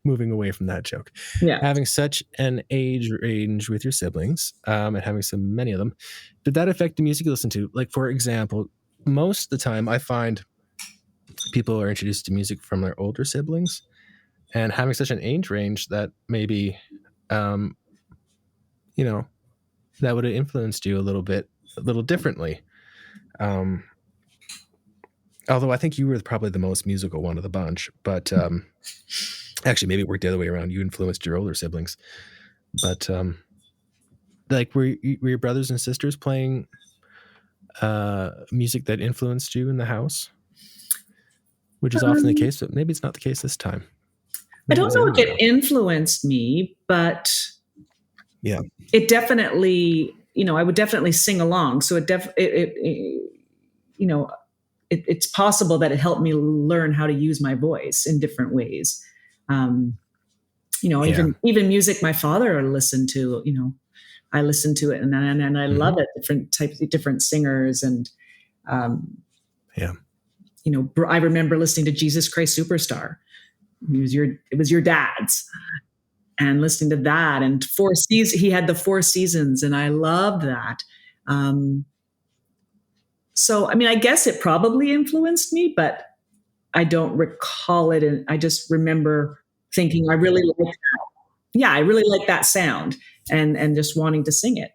moving away from that joke. Yeah. Having such an age range with your siblings, and having so many of them, did that affect the music you listen to? Like, for example, most of the time I find people are introduced to music from their older siblings, and having such an age range that maybe, that would have influenced you a little differently. Although I think you were probably the most musical one of the bunch, but actually maybe it worked the other way around. You influenced your older siblings, but like were your brothers and sisters playing music that influenced you in the house? Which is often the case, but maybe it's not the case this time. I don't know if it influenced me, but yeah, it definitely, I would definitely sing along. So it's possible that it helped me learn how to use my voice in different ways. Even music my father listened to, I listened to it and I love it. Different singers. And, I remember listening to Jesus Christ Superstar. It was your dad's, and listening to that, and he had the Four Seasons, and I loved that. So, I mean, I guess it probably influenced me, but I don't recall it. And I just remember thinking, I really like that. Yeah, I really like that sound, and just wanting to sing it.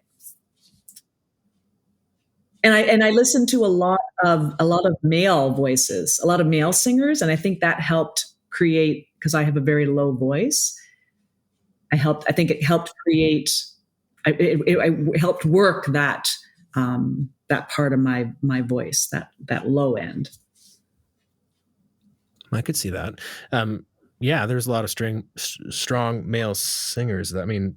And I listened to a lot of male voices, a lot of male singers, and I think that helped create, because I have a very low voice. I think it helped create. It helped work that part of my voice, that low end. I could see that. There's a lot of strong male singers. I mean,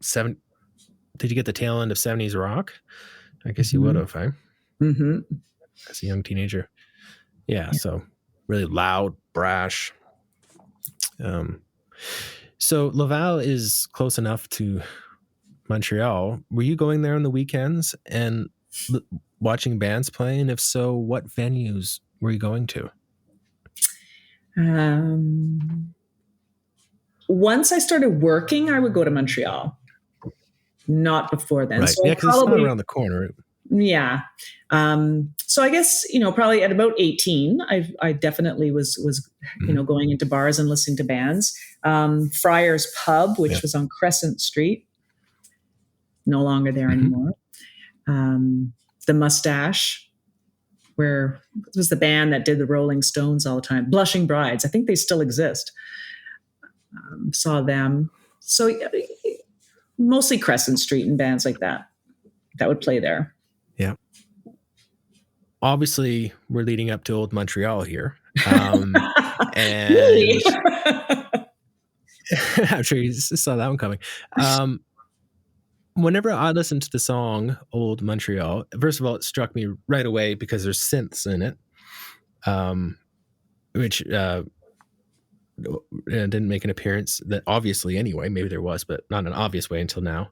did you get the tail end of 70s rock? I guess you would have, eh? Mm-hmm. As a young teenager. Yeah, so really loud, brash. So Laval is close enough to Montreal. Were you going there on the weekends and watching bands play? And if so, what venues were you going to? Once I started working, I would go to Montreal. Not before then. Right. So yeah, because it's not around the corner. Yeah. So I guess, probably at about 18, I definitely was going into bars and listening to bands. Friar's Pub, which was on Crescent Street, no longer there anymore. The Mustache, where it was the band that did the Rolling Stones all the time. Blushing Brides. I think they still exist. Saw them. So mostly Crescent Street and bands like that would play there. Yeah. Obviously, we're leading up to old Montreal here. And really? I'm sure you saw that one coming. Whenever I listened to the song Old Montreal, first of all, it struck me right away because there's synths in it, which didn't make an appearance, that obviously anyway. Maybe there was, but not in an obvious way until now.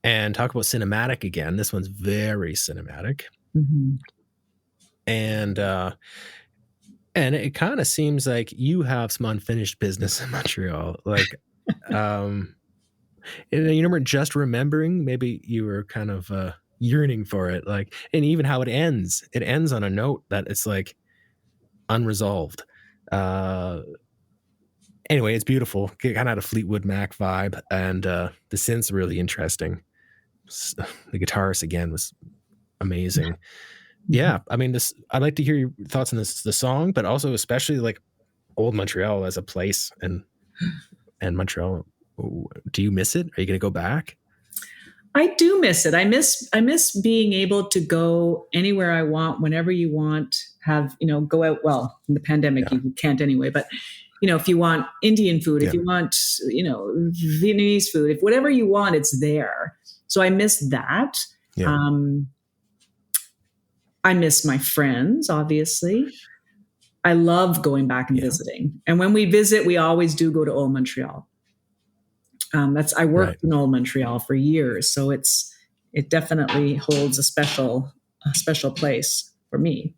And talk about cinematic again. This one's very cinematic. Mm-hmm. And it kind of seems like you have some unfinished business in Montreal. Like, you weren't just remembering, maybe you were kind of yearning for it. Like, and even how it ends on a note that it's like unresolved. Anyway, it's beautiful. It kind of had a Fleetwood Mac vibe, and the synth's really interesting. The guitarist again was Amazing. Yeah. I mean, I'd like to hear your thoughts on the song, but also especially like old Montreal as a place and Montreal. Do you miss it? Are you going to go back? I do miss it. I miss being able to go anywhere I want, whenever you want, go out. Well, in the pandemic, you can't anyway, but if you want Indian food, if you want, Vietnamese food, if whatever you want, it's there. So I miss that. Yeah. I miss my friends, obviously. I love going back and visiting. And when we visit, we always do go to Old Montreal. I worked in Old Montreal for years, so it definitely holds a special place for me.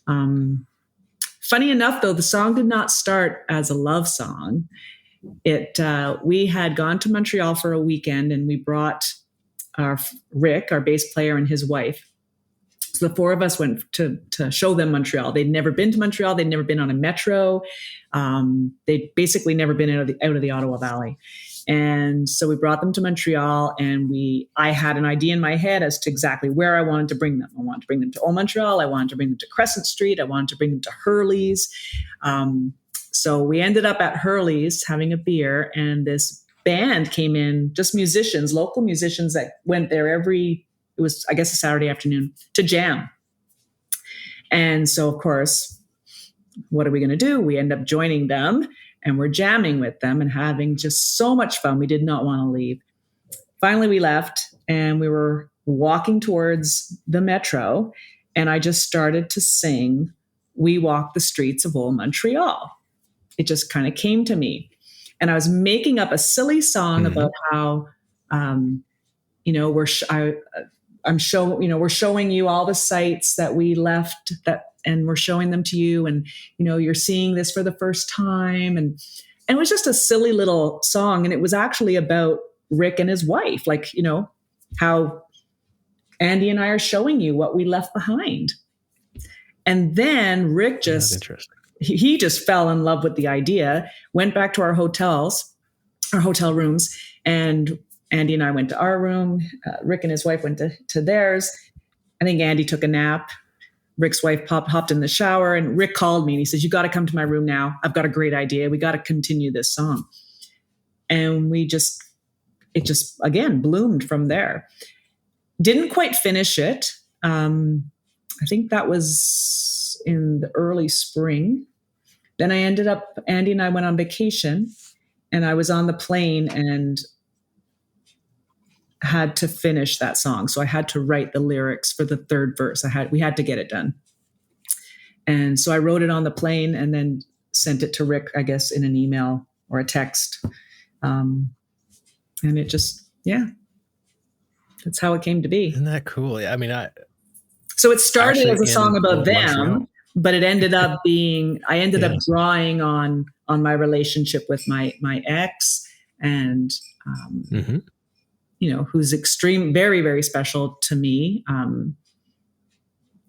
Funny enough, though, the song did not start as a love song. We had gone to Montreal for a weekend, and we brought Rick, our bass player, and his wife. So the four of us went to show them Montreal. They'd never been to Montreal. They'd never been on a metro. They'd basically never been out of the Ottawa Valley. And so we brought them to Montreal, and I had an idea in my head as to exactly where I wanted to bring them. I wanted to bring them to Old Montreal. I wanted to bring them to Crescent Street. I wanted to bring them to Hurley's. So we ended up at Hurley's having a beer, and this band came in, just musicians, local musicians that went there it was, I guess, a Saturday afternoon to jam. And so, of course, what are we going to do? We end up joining them, and we're jamming with them and having just so much fun. We did not want to leave. Finally, we left, and we were walking towards the metro, and I just started to sing "We Walk the Streets of Old Montreal." It just kind of came to me. And I was making up a silly song about how, we're showing you all the sites that we left and we're showing them to you, and you're seeing this for the first time, and it was just a silly little song, and it was actually about Rick and his wife, like how Andy and I are showing you what we left behind. And then Rick just fell in love with the idea, went back to our hotel rooms, and Andy and I went to our room. Rick and his wife went to theirs. I think Andy took a nap. Rick's wife hopped in the shower, and Rick called me, and he says, "You got to come to my room now. I've got a great idea. We got to continue this song." And it just again bloomed from there. Didn't quite finish it. I think that was in the early spring. Then Andy and I went on vacation, and I was on the plane and had to finish that song. So I had to write the lyrics for the third verse. We had to get it done. And so I wrote it on the plane and then sent it to Rick, I guess, in an email or a text. And it just, that's how it came to be. Isn't that cool? I mean, so it started as a song about them, but it ended up being, I ended up drawing on my relationship with my ex, and, who's very, very special to me,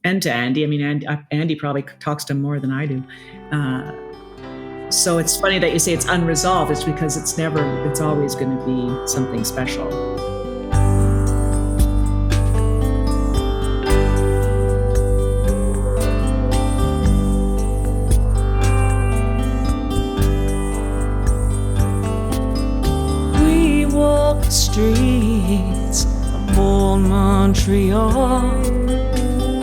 and to Andy. I mean, Andy probably talks to him more than I do. So it's funny that you say it's unresolved. It's because it's always going to be something special. Streets of old Montreal,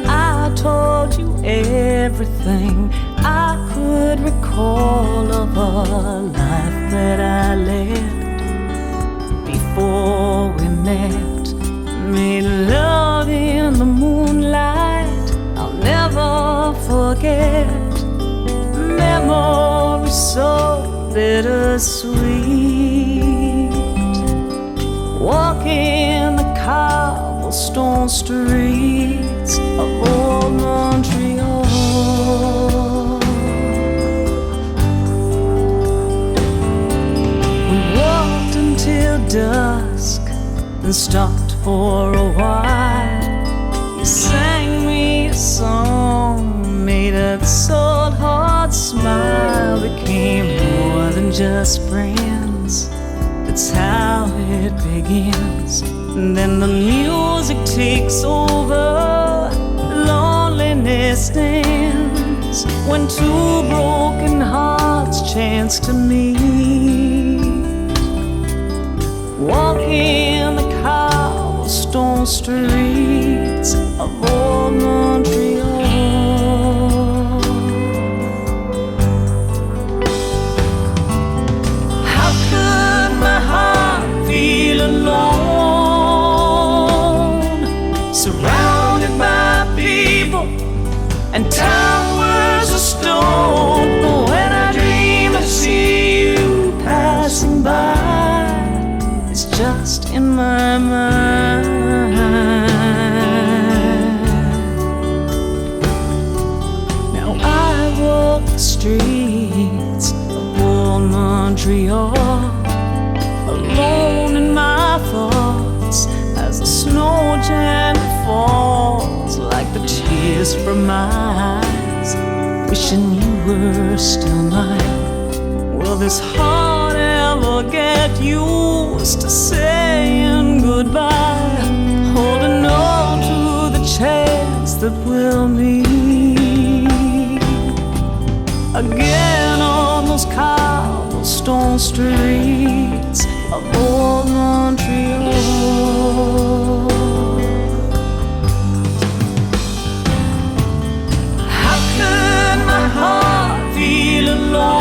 I told you everything I could recall of a life that I led before we met. Made love in the moonlight, I'll never forget. Memories so bittersweet, walking the cobblestone streets of old Montreal. We walked until dusk and stopped for a while. You sang me a song, made a cold heart smile. Became more than just friends, that's how it begins. And then the music takes over. stands when two broken hearts chance to meet, walking the cobblestone streets of old Montreal. How could my heart feel alone, surrounded by people and towers of stone? When I dream I see you passing by, it's just in my mind. Now I walk the streets of old Montreal, alone in my thoughts as the snow gently falls like the tears from my eyes, wishing you were still mine. Will this heart ever get used to saying goodbye, holding on to the chance that we'll meet again on those cobblestone streets of old Montreal? How could my heart feel alone,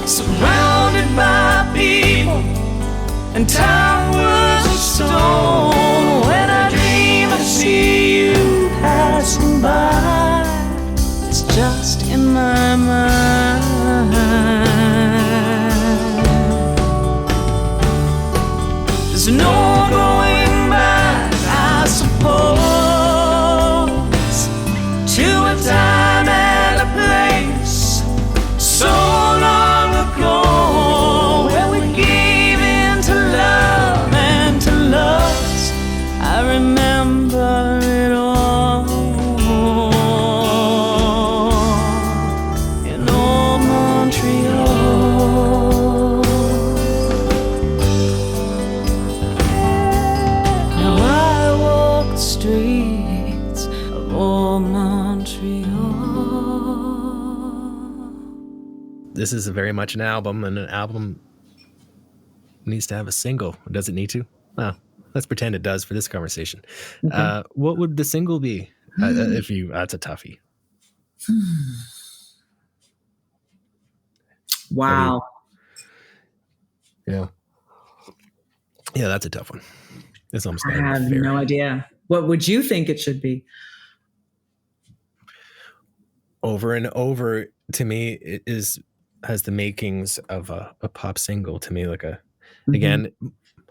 surrounded by people and towers of stone? When I dream I see you passing by, it's just in my mind. There's no going back, I suppose, to a time and a place so long ago, where we gave in to love and to lust. I remember it all in old Montreal. Now I walk the streets of old Montreal. This is very much an album, and an album needs to have a single. Does it need to? Well, let's pretend it does for this conversation. Okay. What would the single be? If you, that's a toughie. Wow. Yeah. Yeah, that's a tough one. It's almost I not have fair. no idea. What would you think it should be? Over and over, to me, it has the makings of a pop single. To me, like again,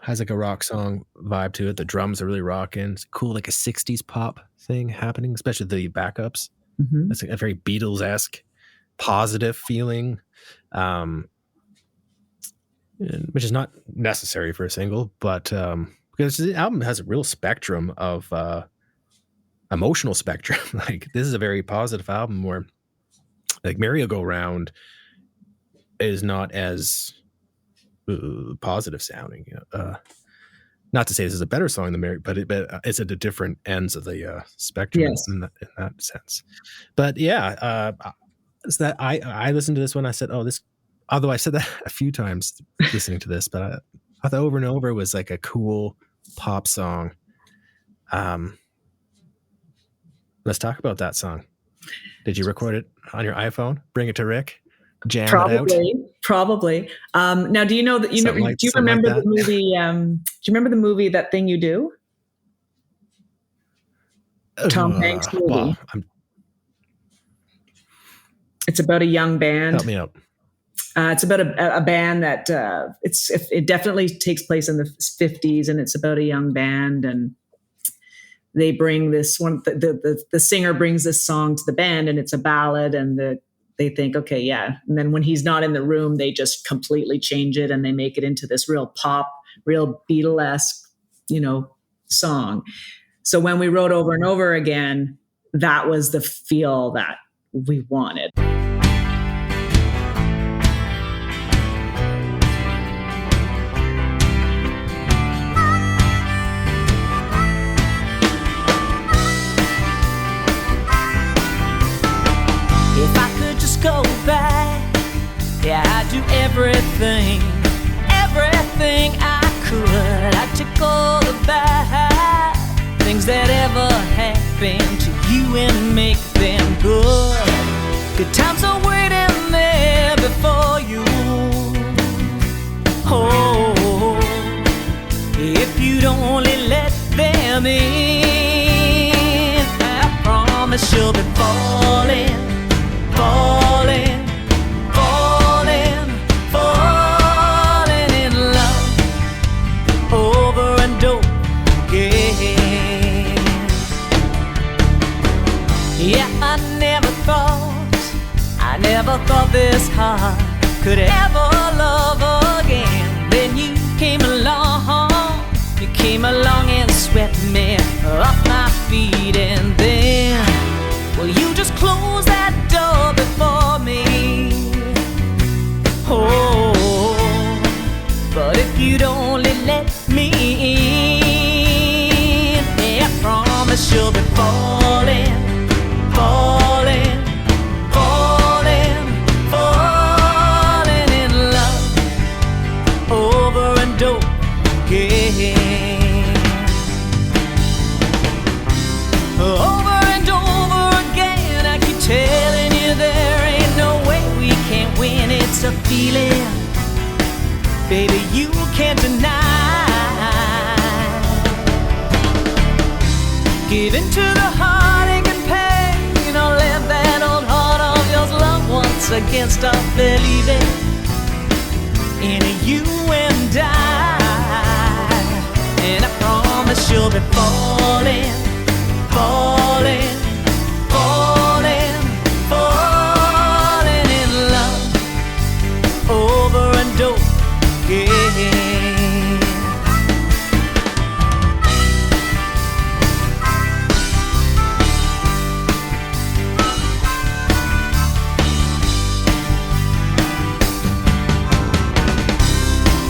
has like a rock song vibe to it. The drums are really rocking. It's cool, like a 60s pop thing happening, especially the backups. Mhm. It's like a very Beatles-esque positive feeling, which is not necessary for a single, but because the album has a real spectrum of emotional spectrum. Like, this is a very positive album where, like, Merry-Go-Round is not as positive sounding. Not to say this is a better song than Mary, but it's at the different ends of the spectrum. Yes. in that sense. But yeah, it's that I listened to this one. I said, "Oh, this." Although I said that a few times listening to this, but I thought over and over it was like a cool pop song. Let's talk about that song. Did you record it on your iPhone? Bring it to Rick. Jam it out. Probably. Now, do you know that do you remember the movie? Do you remember the movie That Thing You Do? Tom Hanks movie. Well, It's about a young band. help me out. It's about a band that it definitely takes place in the 50s, and it's about a young band, and they bring this one. The singer brings this song to the band, and it's a ballad, and they think, okay, yeah. And then when he's not in the room, they just completely change it and they make it into this real pop, real Beatlesque, song. So when we wrote Over and Over Again, that was the feel that we wanted. go back, yeah, I'd do everything I could. I'd take all the bad things that ever happened to you and make them good. Good times are waiting there before you. Oh, if you'd only let them in, I promise you'll be falling, falling, falling, falling in love over and over again. Yeah, I never thought this heart could ever love again. Then you came along and swept me off my feet. And then, well, you just closed that door before me. Oh, but if you'd only let me in, yeah, I promise you'll be falling, falling, falling, falling in love over and over again. Over and over again, I keep telling you there ain't no way we can't win. It's a feeling, baby, you can't deny. Give in to the heartache and pain, or let that old heart of yours love once against our believing in you and I. And I promise you'll be falling, falling, falling, falling in love over and over again.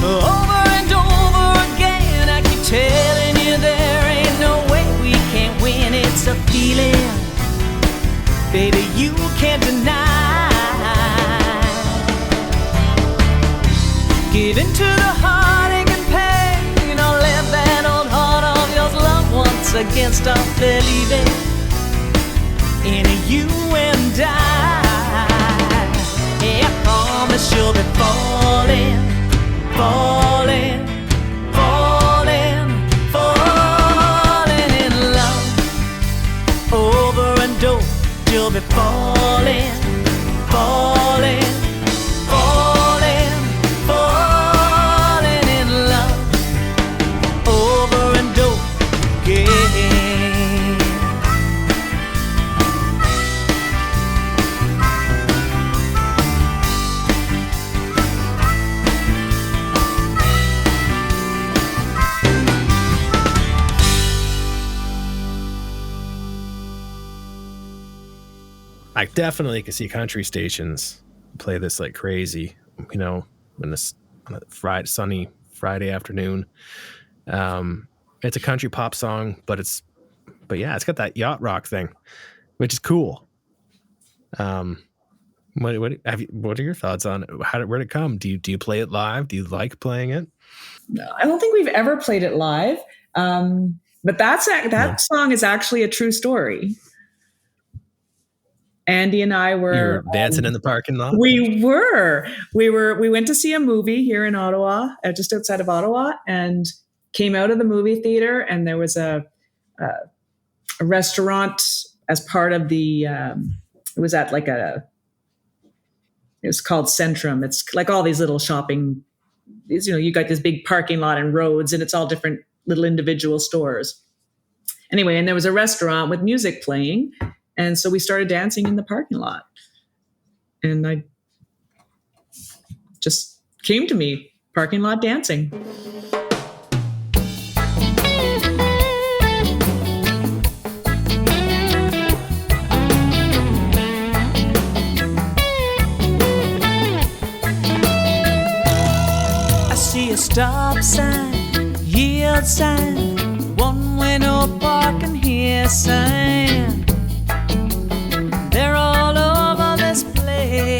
Over and over again, I keep telling you there ain't no way we can't win. It's a feeling, baby, you can't deny. Give in to the heartache and pain, or let that old heart of yours love once against our believing in you and I. Yeah, I promise you'll be falling, falling, falling, falling in love over and over. You'll be falling, falling, falling, falling in love over and over again. I definitely could see country stations play this like crazy, you know, when this on a sunny Friday afternoon. It's a country pop song, but yeah, it's got that yacht rock thing, which is cool. What are your thoughts on it? Where'd it come? Do you play it live? Do you like playing it? No, I don't think we've ever played it live. But that song is actually a true story. Andy and I were you were dancing in the parking lot. We went to see a movie here in Ottawa, just outside of Ottawa, and came out of the movie theater, and there was a restaurant as part of the. It was at like it was called Centrum. It's like all these little shopping. You know, you got this big parking lot and roads, and it's all different little individual stores. Anyway, and there was a restaurant with music playing. And so we started dancing in the parking lot. And I just came to me, parking lot dancing. I see a stop sign, yield sign, one way no parking here sign. They're all over this place.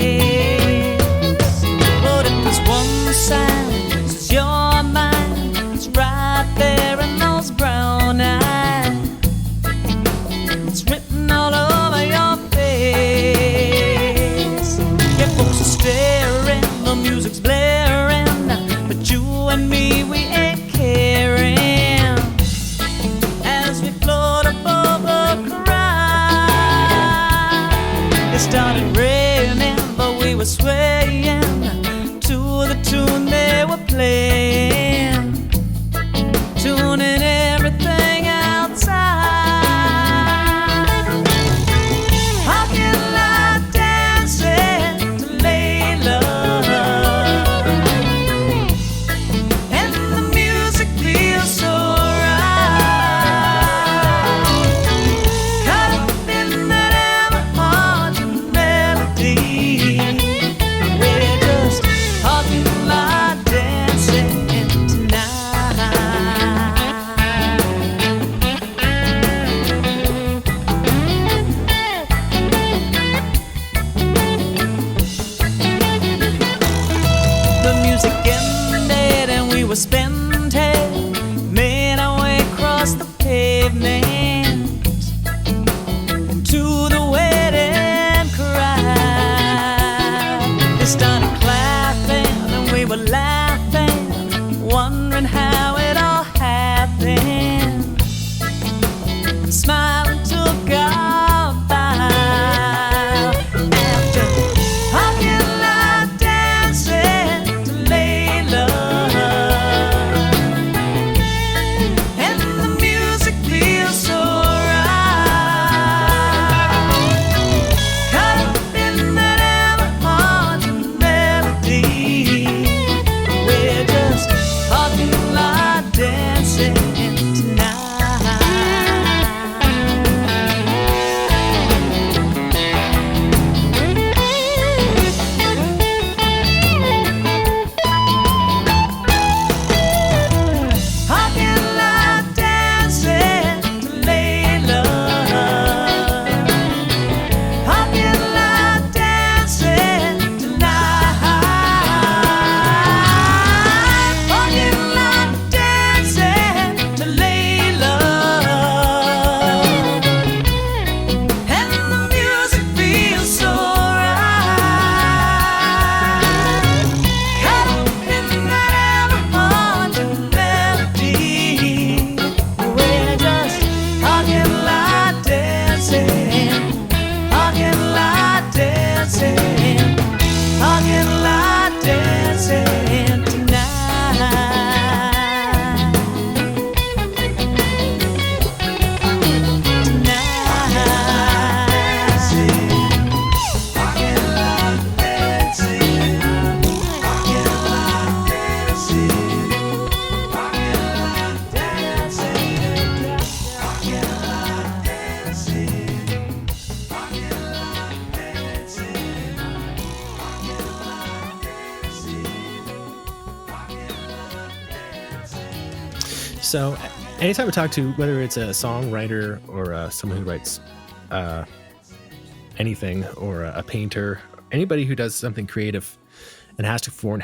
were swaying to the tune they were playing, tuning everything outside. How can I dance it to Layla? And the music feels so right, caught up in that ever-haunting melody. We're just talking like dancing tonight. The music ended and we were spending, made our way across the pavement to the wedding crowd. They started clapping and we were laughing, wondering how it all happened. Smiling took our bow. After talking like dancing to Layla, and the music feels so right, caught up in that ever-haunting melody. We're just talking like dancing tonight. Talking like dancing to Layla. Talking like dancing tonight. Talking like dancing to Layla. And the music feels so right, caught up in that ever-haunting melody. We're just talking like dancing, talking like dancing, talking like dancing tonight. So, anytime I talk to, whether it's a songwriter or someone who writes anything, or a painter, anybody who does something creative and has to form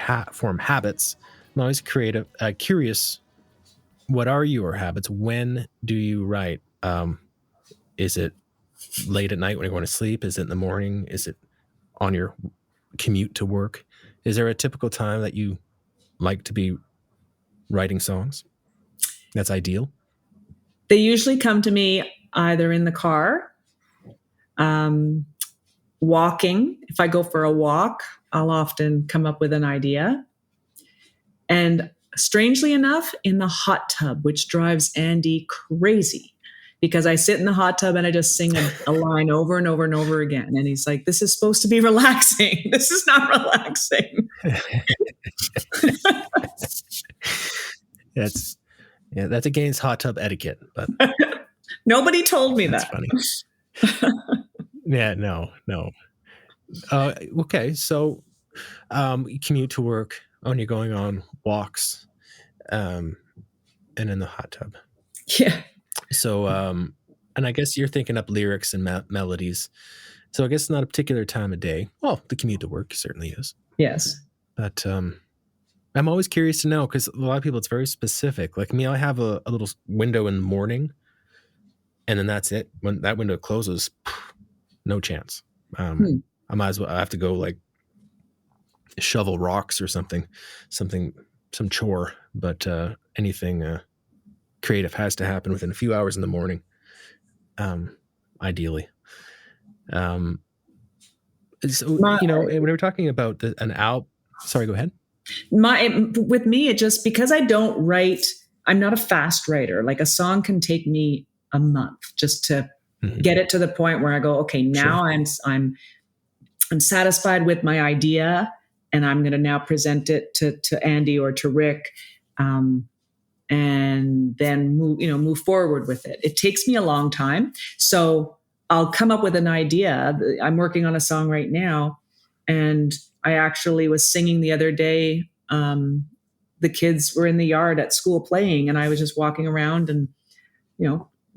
habits, I'm always curious. What are your habits? When do you write? Is it late at night when you're going to sleep? Is it in the morning? Is it on your commute to work? Is there a typical time that you like to be writing songs? That's ideal. They usually come to me either in the car, walking. If I go for a walk, I'll often come up with an idea. And strangely enough, in the hot tub, which drives Andy crazy, because I sit in the hot tub and I just sing a line over and over and over again. And he's like, this is supposed to be relaxing. This is not relaxing. That's against hot tub etiquette, but nobody told me that's that. Funny. Yeah, no. Okay, so you commute to work, when you're going on walks, and in the hot tub. Yeah. So, and I guess you're thinking up lyrics and melodies. So I guess it's not a particular time of day. Well, the commute to work certainly is. Yes. But I'm always curious to know, because a lot of people, it's very specific. Like me, I have a little window in the morning, and then that's it. When that window closes, no chance. I might as well. I have to go like shovel rocks or something, some chore. But anything creative has to happen within a few hours in the morning, ideally. So, when we're talking about an album, sorry, go ahead. With me, it just, because I don't write, I'm not a fast writer. Like a song can take me a month just to get it to the point where I go, okay, now I'm satisfied with my idea, and I'm going to now present it to Andy or to Rick, and then move forward with it. It takes me a long time. So I'll come up with an idea. I'm working on a song right now, and I actually was singing the other day. The kids were in the yard at school playing, and I was just walking around and,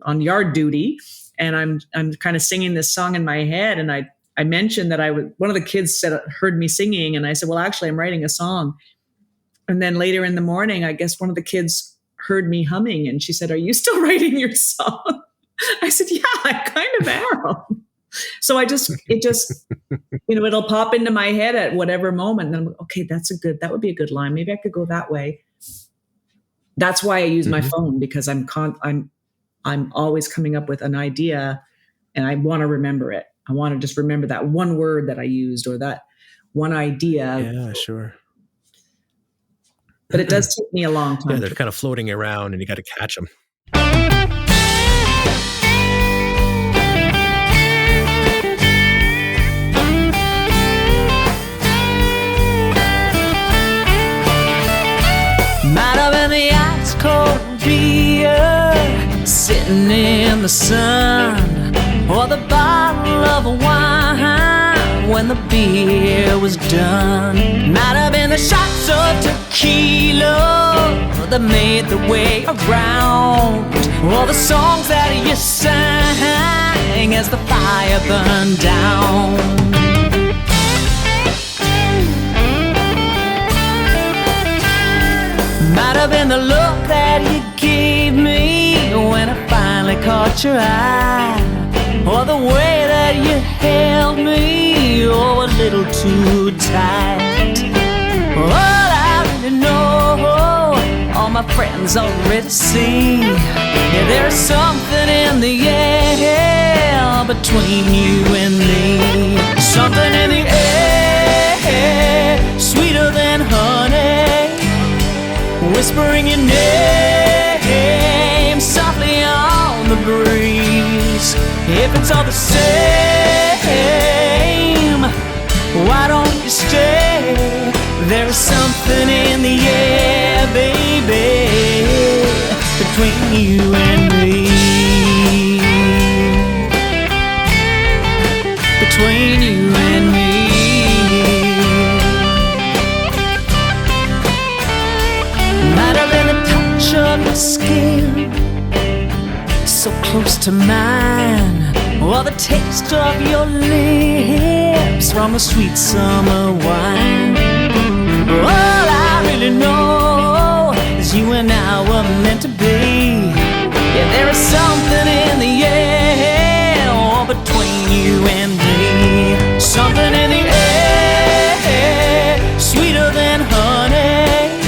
on yard duty, and I'm kind of singing this song in my head. And I mentioned that one of the kids heard me singing, and I said, well, actually I'm writing a song. And then later in the morning, I guess one of the kids heard me humming, and she said, are you still writing your song? I said, yeah, I kind of am. So it just, it'll pop into my head at whatever moment. And I'm like, okay, that would be a good line. Maybe I could go that way. That's why I use my phone, because I'm always coming up with an idea, and I want to remember it. I want to just remember that one word that I used, or that one idea. Yeah, sure. But it does take me a long time. Yeah, they're kind of floating around, and you got to catch them. Might have been the ice cold beer sitting in the sun, or the bottle of wine when the beer was done. Might have been the shots of tequila that made their way around, or the songs that you sang as the fire burned down. Might have been the look that you gave me when I finally caught your eye, or the way that you held me, a little too tight. All I really know, all my friends already see, yeah, there's something in the air between you and me. Something in the air, sweeter than honey, whispering your name softly on the breeze. If it's all the same, why don't you stay? There is something in the air, baby, between you and me. Between you and me. Might have been a touch of your skin so close to mine, or the taste of your lips from a sweet summer wine. All I really know is you and I were meant to be. Yeah, there is something in the air between you and me. Something in the air, sweeter than honey,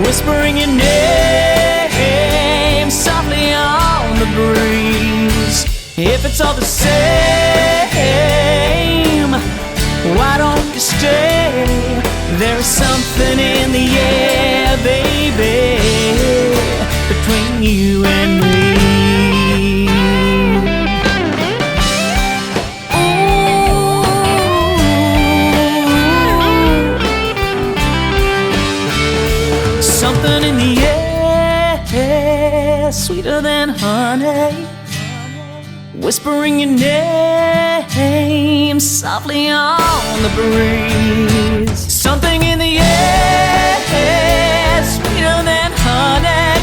whispering your name softly on the breeze. If it's all the same, why don't you stay? There is something in the air, baby, between you and me. Ooh, something in the air, sweeter than honey, whispering your name softly on the breeze. Something in the air, sweeter than honey,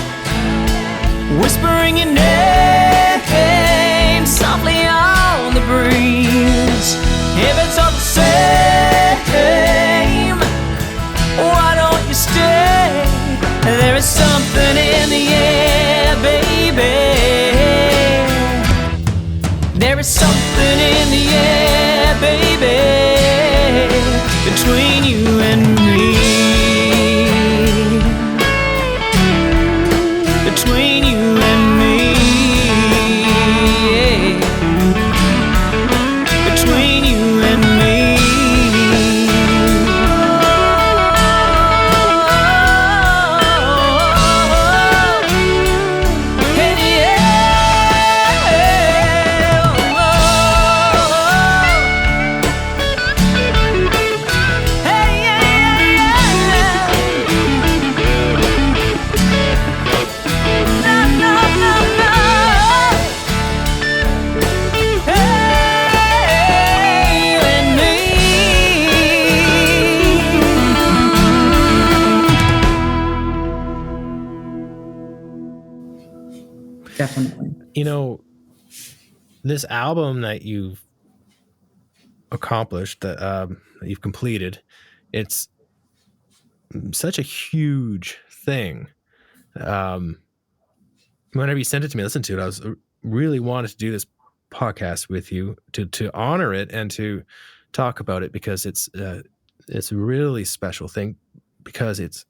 whispering your name softly on the breeze. If it's all the same, why don't you stay? There is something in the air, baby. There is something in the air, baby, between you and me. Between you and me. Yeah. Between you and me. this album that you've accomplished, that you've completed, it's such a huge thing. Whenever you sent it to me, I listened to it. I was really wanted to do this podcast with you to honor it and to talk about it, because it's a really special thing, because it's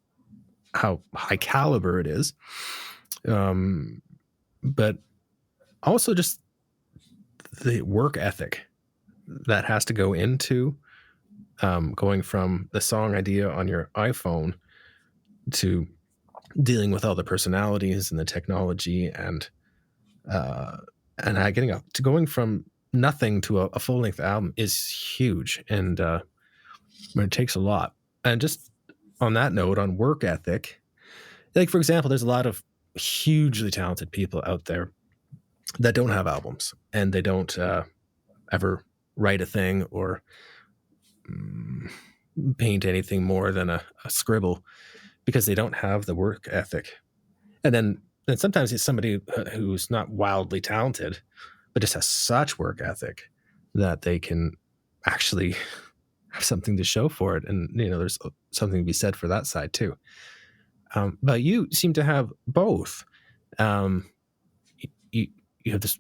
how high caliber it is, but also just the work ethic that has to go into going from the song idea on your iPhone to dealing with all the personalities and the technology and getting up to going from nothing to a full length album is huge, and it takes a lot. And just on that note, on work ethic, like for example, there's a lot of hugely talented people out there that don't have albums, and they don't ever write a thing or paint anything more than a scribble, because they don't have the work ethic. And then sometimes it's somebody who's not wildly talented, but just has such work ethic that they can actually have something to show for it. And, there's something to be said for that side too. But you seem to have both. You have this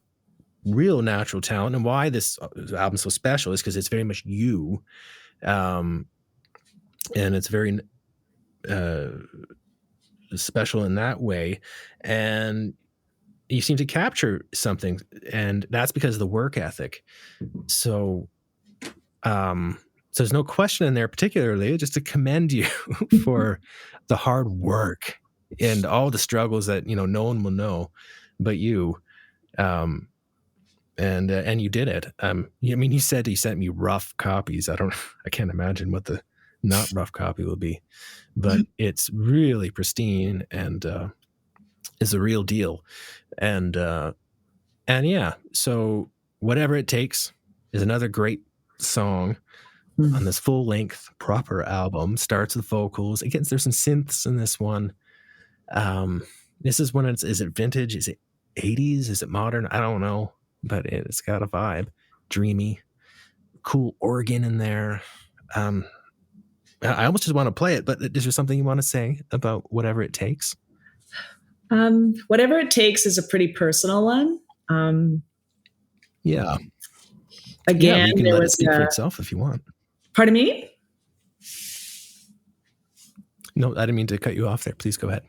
real natural talent, and why this album's so special is because it's very much you. And it's very special in that way, and you seem to capture something, and that's because of the work ethic. So there's no question in there particularly, just to commend you for the hard work and all the struggles that no one will know but you, and you did it. You said you sent me rough copies. I can't imagine what the not rough copy will be, but it's really pristine and is a real deal. And yeah, so Whatever It Takes is another great song on this full length proper album. Starts with vocals. There's some synths in this one. This is when is it vintage? Is it 80s? Is it modern? I don't know, but it's got a vibe. Dreamy, cool organ in there. I almost just want to play it, but is there something you want to say about Whatever It Takes? Whatever It Takes is a pretty personal one. Yeah. Again, you can there let was it speak for itself if you want. Pardon me? No, I didn't mean to cut you off there. Please go ahead.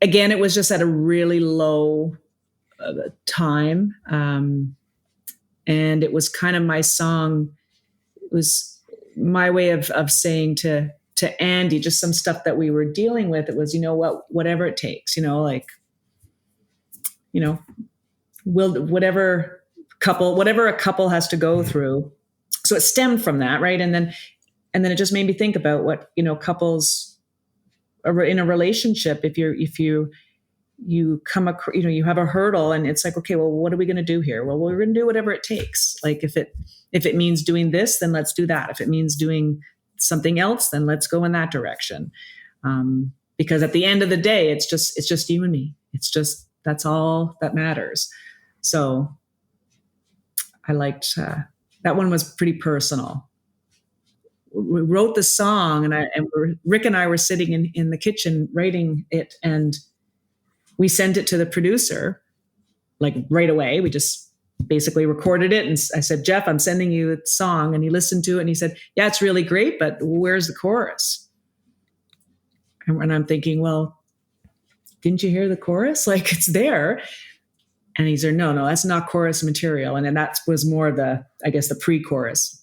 Again, it was just at a really low time. And it was kind of my song. It was my way of saying to Andy, just some stuff that we were dealing with. It was, whatever it takes, whatever a couple has to go through. So it stemmed from that. Right. And then it just made me think about what, couples are in a relationship. If you come across, you have a hurdle and it's like, okay, well, what are we going to do here? Well, we're going to do whatever it takes. Like if it means doing this, then let's do that. If it means doing something else, then let's go in that direction. Because at the end of the day, it's just you and me. That's all that matters. So I liked, that one was pretty personal. We wrote the song and Rick and I were sitting in the kitchen writing it, and we sent it to the producer like right away. We just basically recorded it. And I said, Jeff, I'm sending you a song. And he listened to it and he said, yeah, it's really great, but where's the chorus? And I'm thinking, well, didn't you hear the chorus? Like it's there. And he said, no, that's not chorus material. And then that was more the pre-chorus.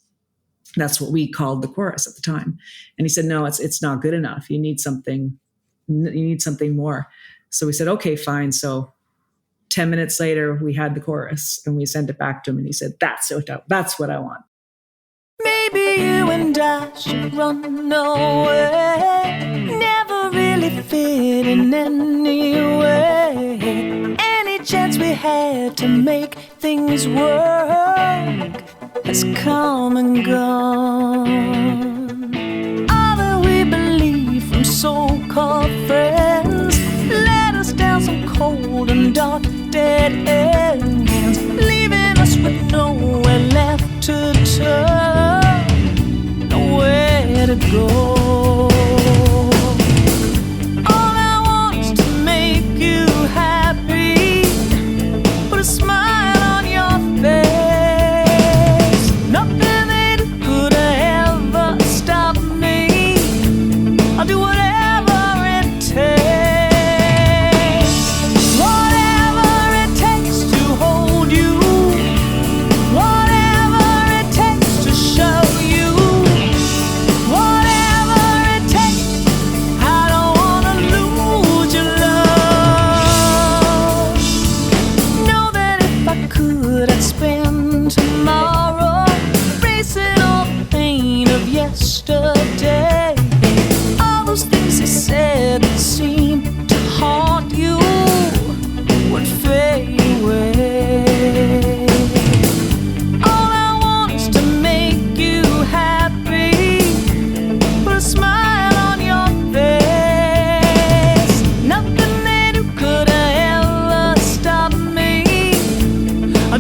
That's what we called the chorus at the time. And he said, no, it's not good enough. You need something more. So we said, okay, fine. So 10 minutes later, we had the chorus and we sent it back to him. And he said, that's what I want. Maybe you and I should run away. Never really fit in any way. Any chance we had to make things work has come and gone. All that we believe from so-called friends led us down some cold and dark dead ends.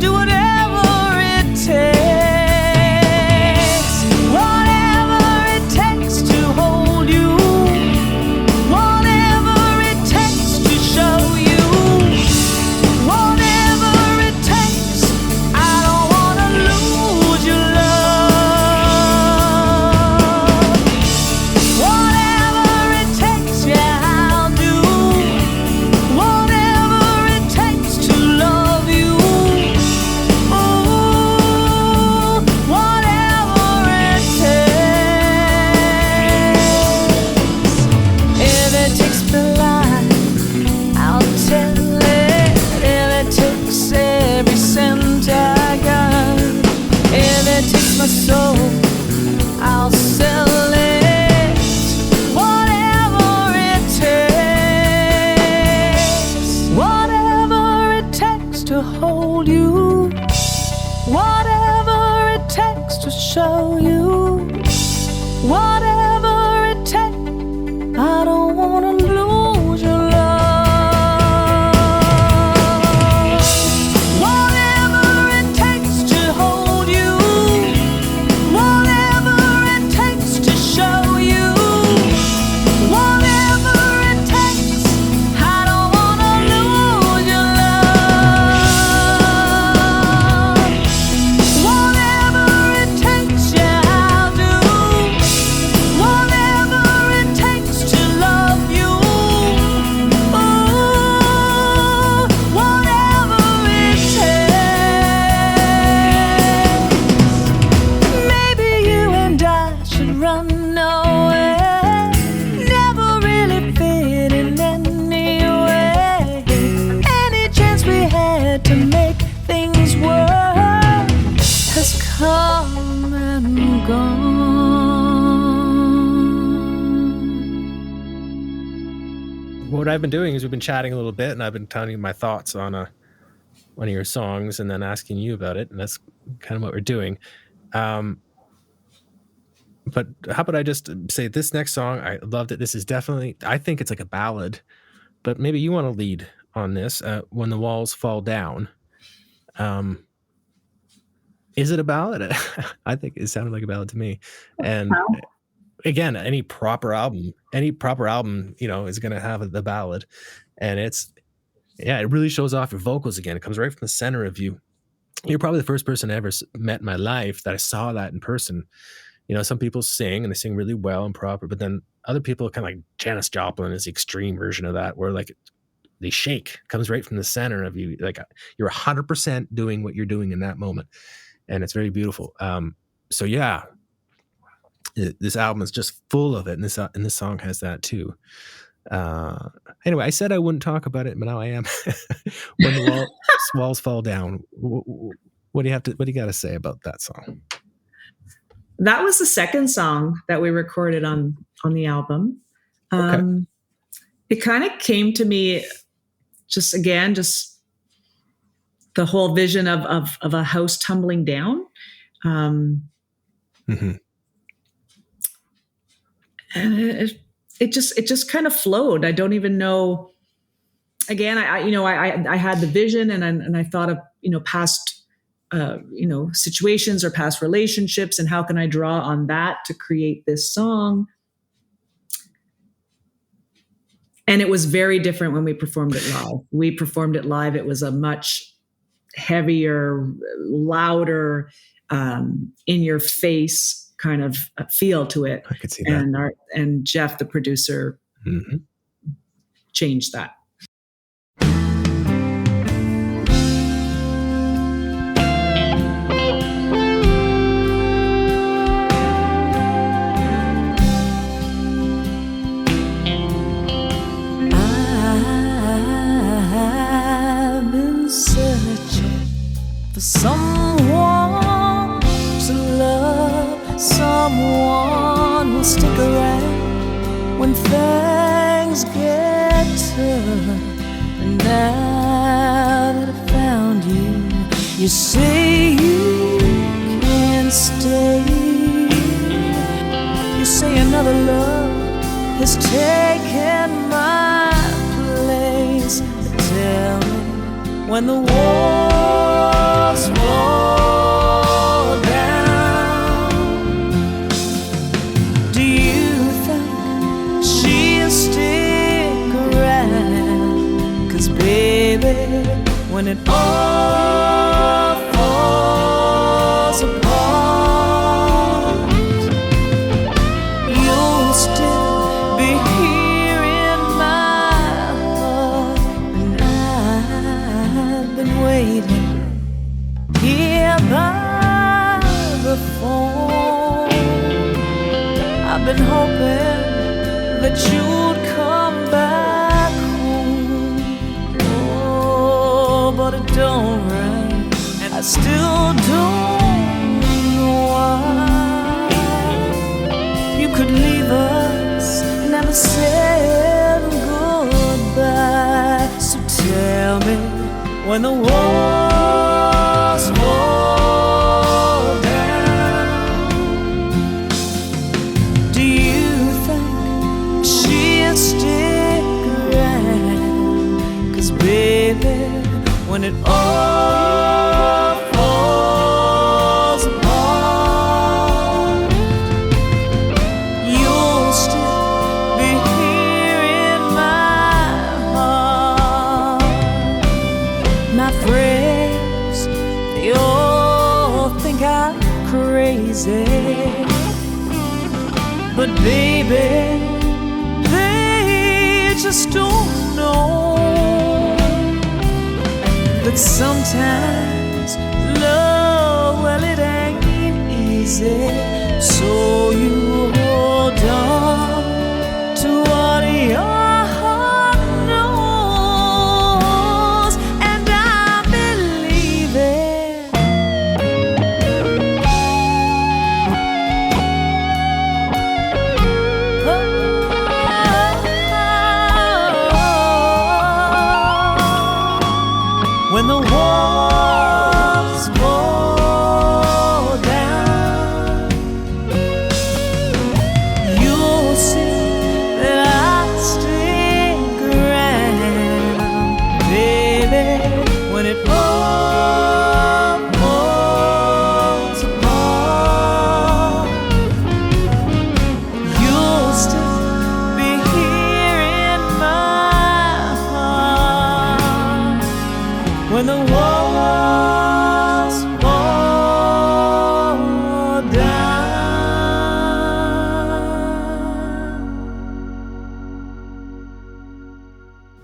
do whatever it takes. Whatever it takes to hold you. Whatever it takes to show you. Whatever it takes, I don't wanna lose your love. Whatever it takes, yeah, I'll do. Whatever it takes to love you. Ooh, whatever it takes. If it takes blood, I'll tell it. If it takes every cent I got. If it takes my soul, I'll sell it. Whatever it takes. Whatever it takes to hold you. Whatever it takes to show you. Whatever it takes, I don't wanna lose your love. Whatever it takes to hold you. Whatever it takes to show you. Whatever it takes, I don't wanna lose your love. Whatever it takes, yeah, I'll do. Whatever it takes to love you. Ooh, whatever it takes. Maybe you and I should run away. Never really fit in anyway. Any chance we had to make things work has come and gone. What I've been doing is we've been chatting a little bit, and I've been telling you my thoughts on one of your songs, and then asking you about it, and that's kind of what we're doing. But how about I just say this next song? I loved it. This is definitely, I think it's like a ballad, but maybe you want to lead on this. When the Walls Fall Down. Is it a ballad? I think it sounded like a ballad to me. And again, any proper album, is going to have the ballad, and it really shows off your vocals again. It comes right from the center of you. You're probably the first person I ever met in my life that I saw that in person. Some people sing and they sing really well and proper, but then other people, kind of like Janis Joplin is the extreme version of that, where like they shake. It comes right from the center of you. Like you're 100% doing what you're doing in that moment. And it's very beautiful. So yeah, this album is just full of it. And this song has that too. Anyway, I said I wouldn't talk about it, but now I am. When the walls fall down. What do you got to say about that song? That was the second song that we recorded on the album. Okay. It kind of came to me just the whole vision of a house tumbling down. Mm-hmm. And it just kind of flowed. I don't even know. Again, I had the vision and I thought of, past, situations or past relationships, and how can I draw on that to create this song? And it was very different when we performed it live. It was a much heavier, louder, in your face kind of feel to it. I could see that. And Jeff, the producer, changed that. I've been searching for someone to love, someone who'll stick around when things get tough. And now that I found you, you say you can't stay. You say another love has taken my place. But tell me, when the walls when it all falls apart, you'll still be here in my heart. And I've been waiting here by the phone. I've been hoping that you'd come back home. Oh, but it don't rain, and I still don't know why. You could leave us, never said goodbye. So tell me, when the walls fall down, do you think she'll stick around? 'Cause baby, when it all falls apart, you'll still be here in my heart. My friends, they all think I'm crazy, but baby, they just don't know that sometimes love, well, it ain't easy. So you hold on to what your heart knows, and I believe it. When the walls fall down, you'll see that I stick around, baby. When it all falls apart, you'll still be here in my heart. When the walls fall down.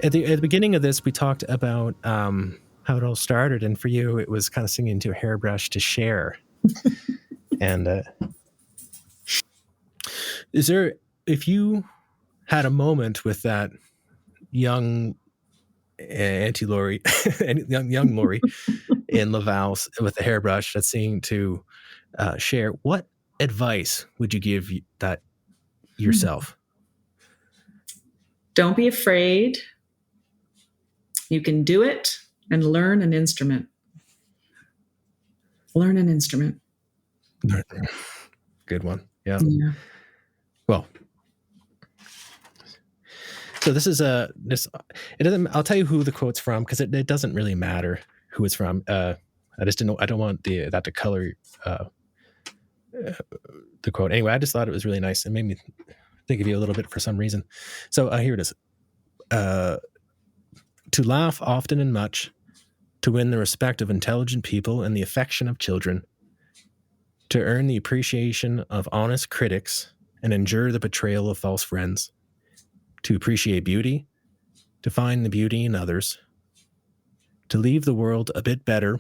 At the beginning of this, we talked about how it all started, and for you, it was kind of singing to a hairbrush to share. And is there, if you had a moment with that young Auntie Lori, young Lori in Laval with the hairbrush that's singing to share, what advice would you give that yourself? Don't be afraid. You can do it, and learn an instrument. Learn an instrument. Good one. Yeah. Yeah. Well, so this is this. It doesn't. I'll tell you who the quote's from, because it doesn't really matter who it's from. I just didn't know. I don't want that to color the quote. Anyway, I just thought it was really nice. It made me think of you a little bit for some reason. So here it is. To laugh often and much, to win the respect of intelligent people and the affection of children, to earn the appreciation of honest critics and endure the betrayal of false friends, to appreciate beauty, to find the beauty in others, to leave the world a bit better,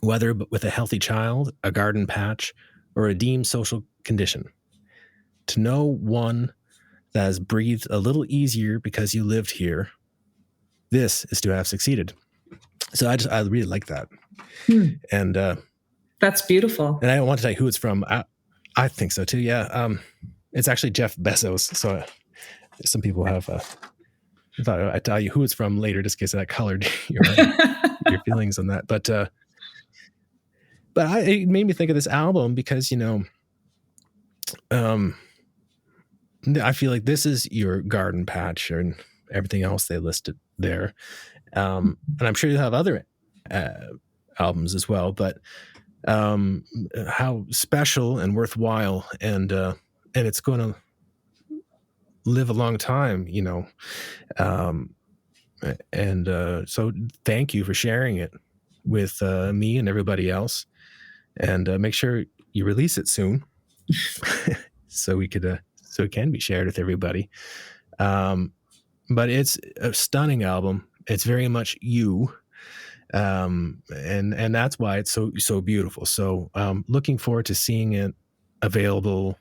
whether with a healthy child, a garden patch, or a deemed social condition, to know one that has breathed a little easier because you lived here. This is to have succeeded. So I really like that. And that's beautiful. And I don't want to tell you who it's from. I think so too. Yeah. It's actually Jeff Bezos. So some people have thought I'd tell you who it's from later, just in case that colored your feelings on that. But it made me think of this album because, I feel like this is your garden patch and everything else they listed there. And I'm sure you have other albums as well, but how special and worthwhile and it's going to live a long time, And so thank you for sharing it with me and everybody else. And make sure you release it soon, so we could so it can be shared with everybody. But it's a stunning album. It's very much you, and that's why it's so beautiful. So looking forward to seeing it available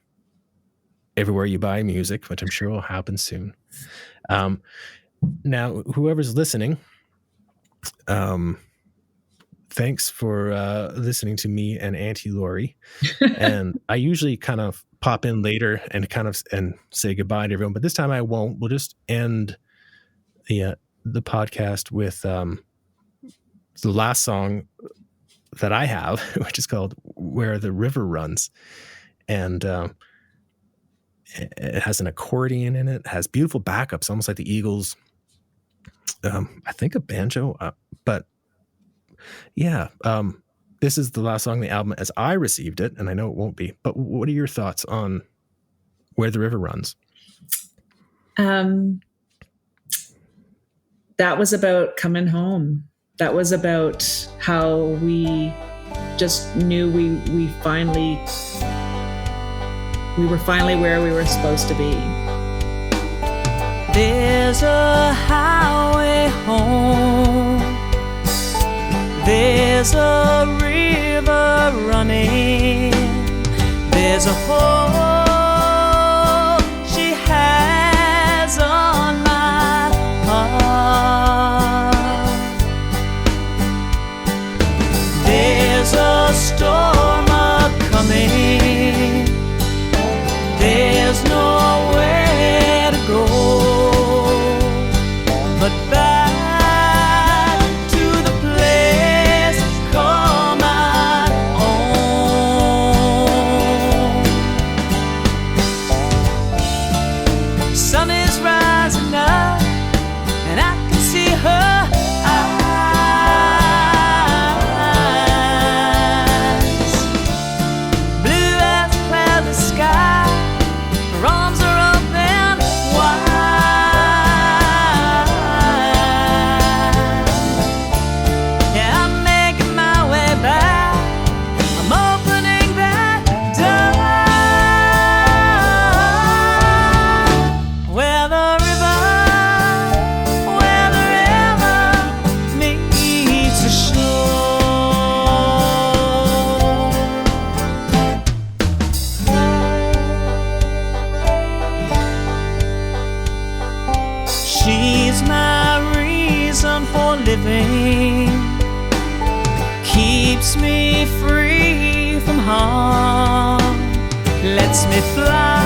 everywhere you buy music, which I'm sure will happen soon. Now, whoever's listening, thanks for listening to me and Auntie Lori. And I usually kind of pop in later and say goodbye to everyone, but this time I won't. We'll just end the podcast with the last song that I have, which is called "Where the River Runs," and it has an accordion in it. It has beautiful backups, almost like the Eagles. I think a banjo, but yeah. This is the last song on the album as I received it, and I know it won't be. But what are your thoughts on "Where the River Runs"? That was about coming home. That was about how we just knew we were finally where we were supposed to be. There's a highway home. There's a river running. There's a hold she has on my heart. There's a storm a-coming. There's nowhere to go but back. She's my reason for living, keeps me free from harm, lets me fly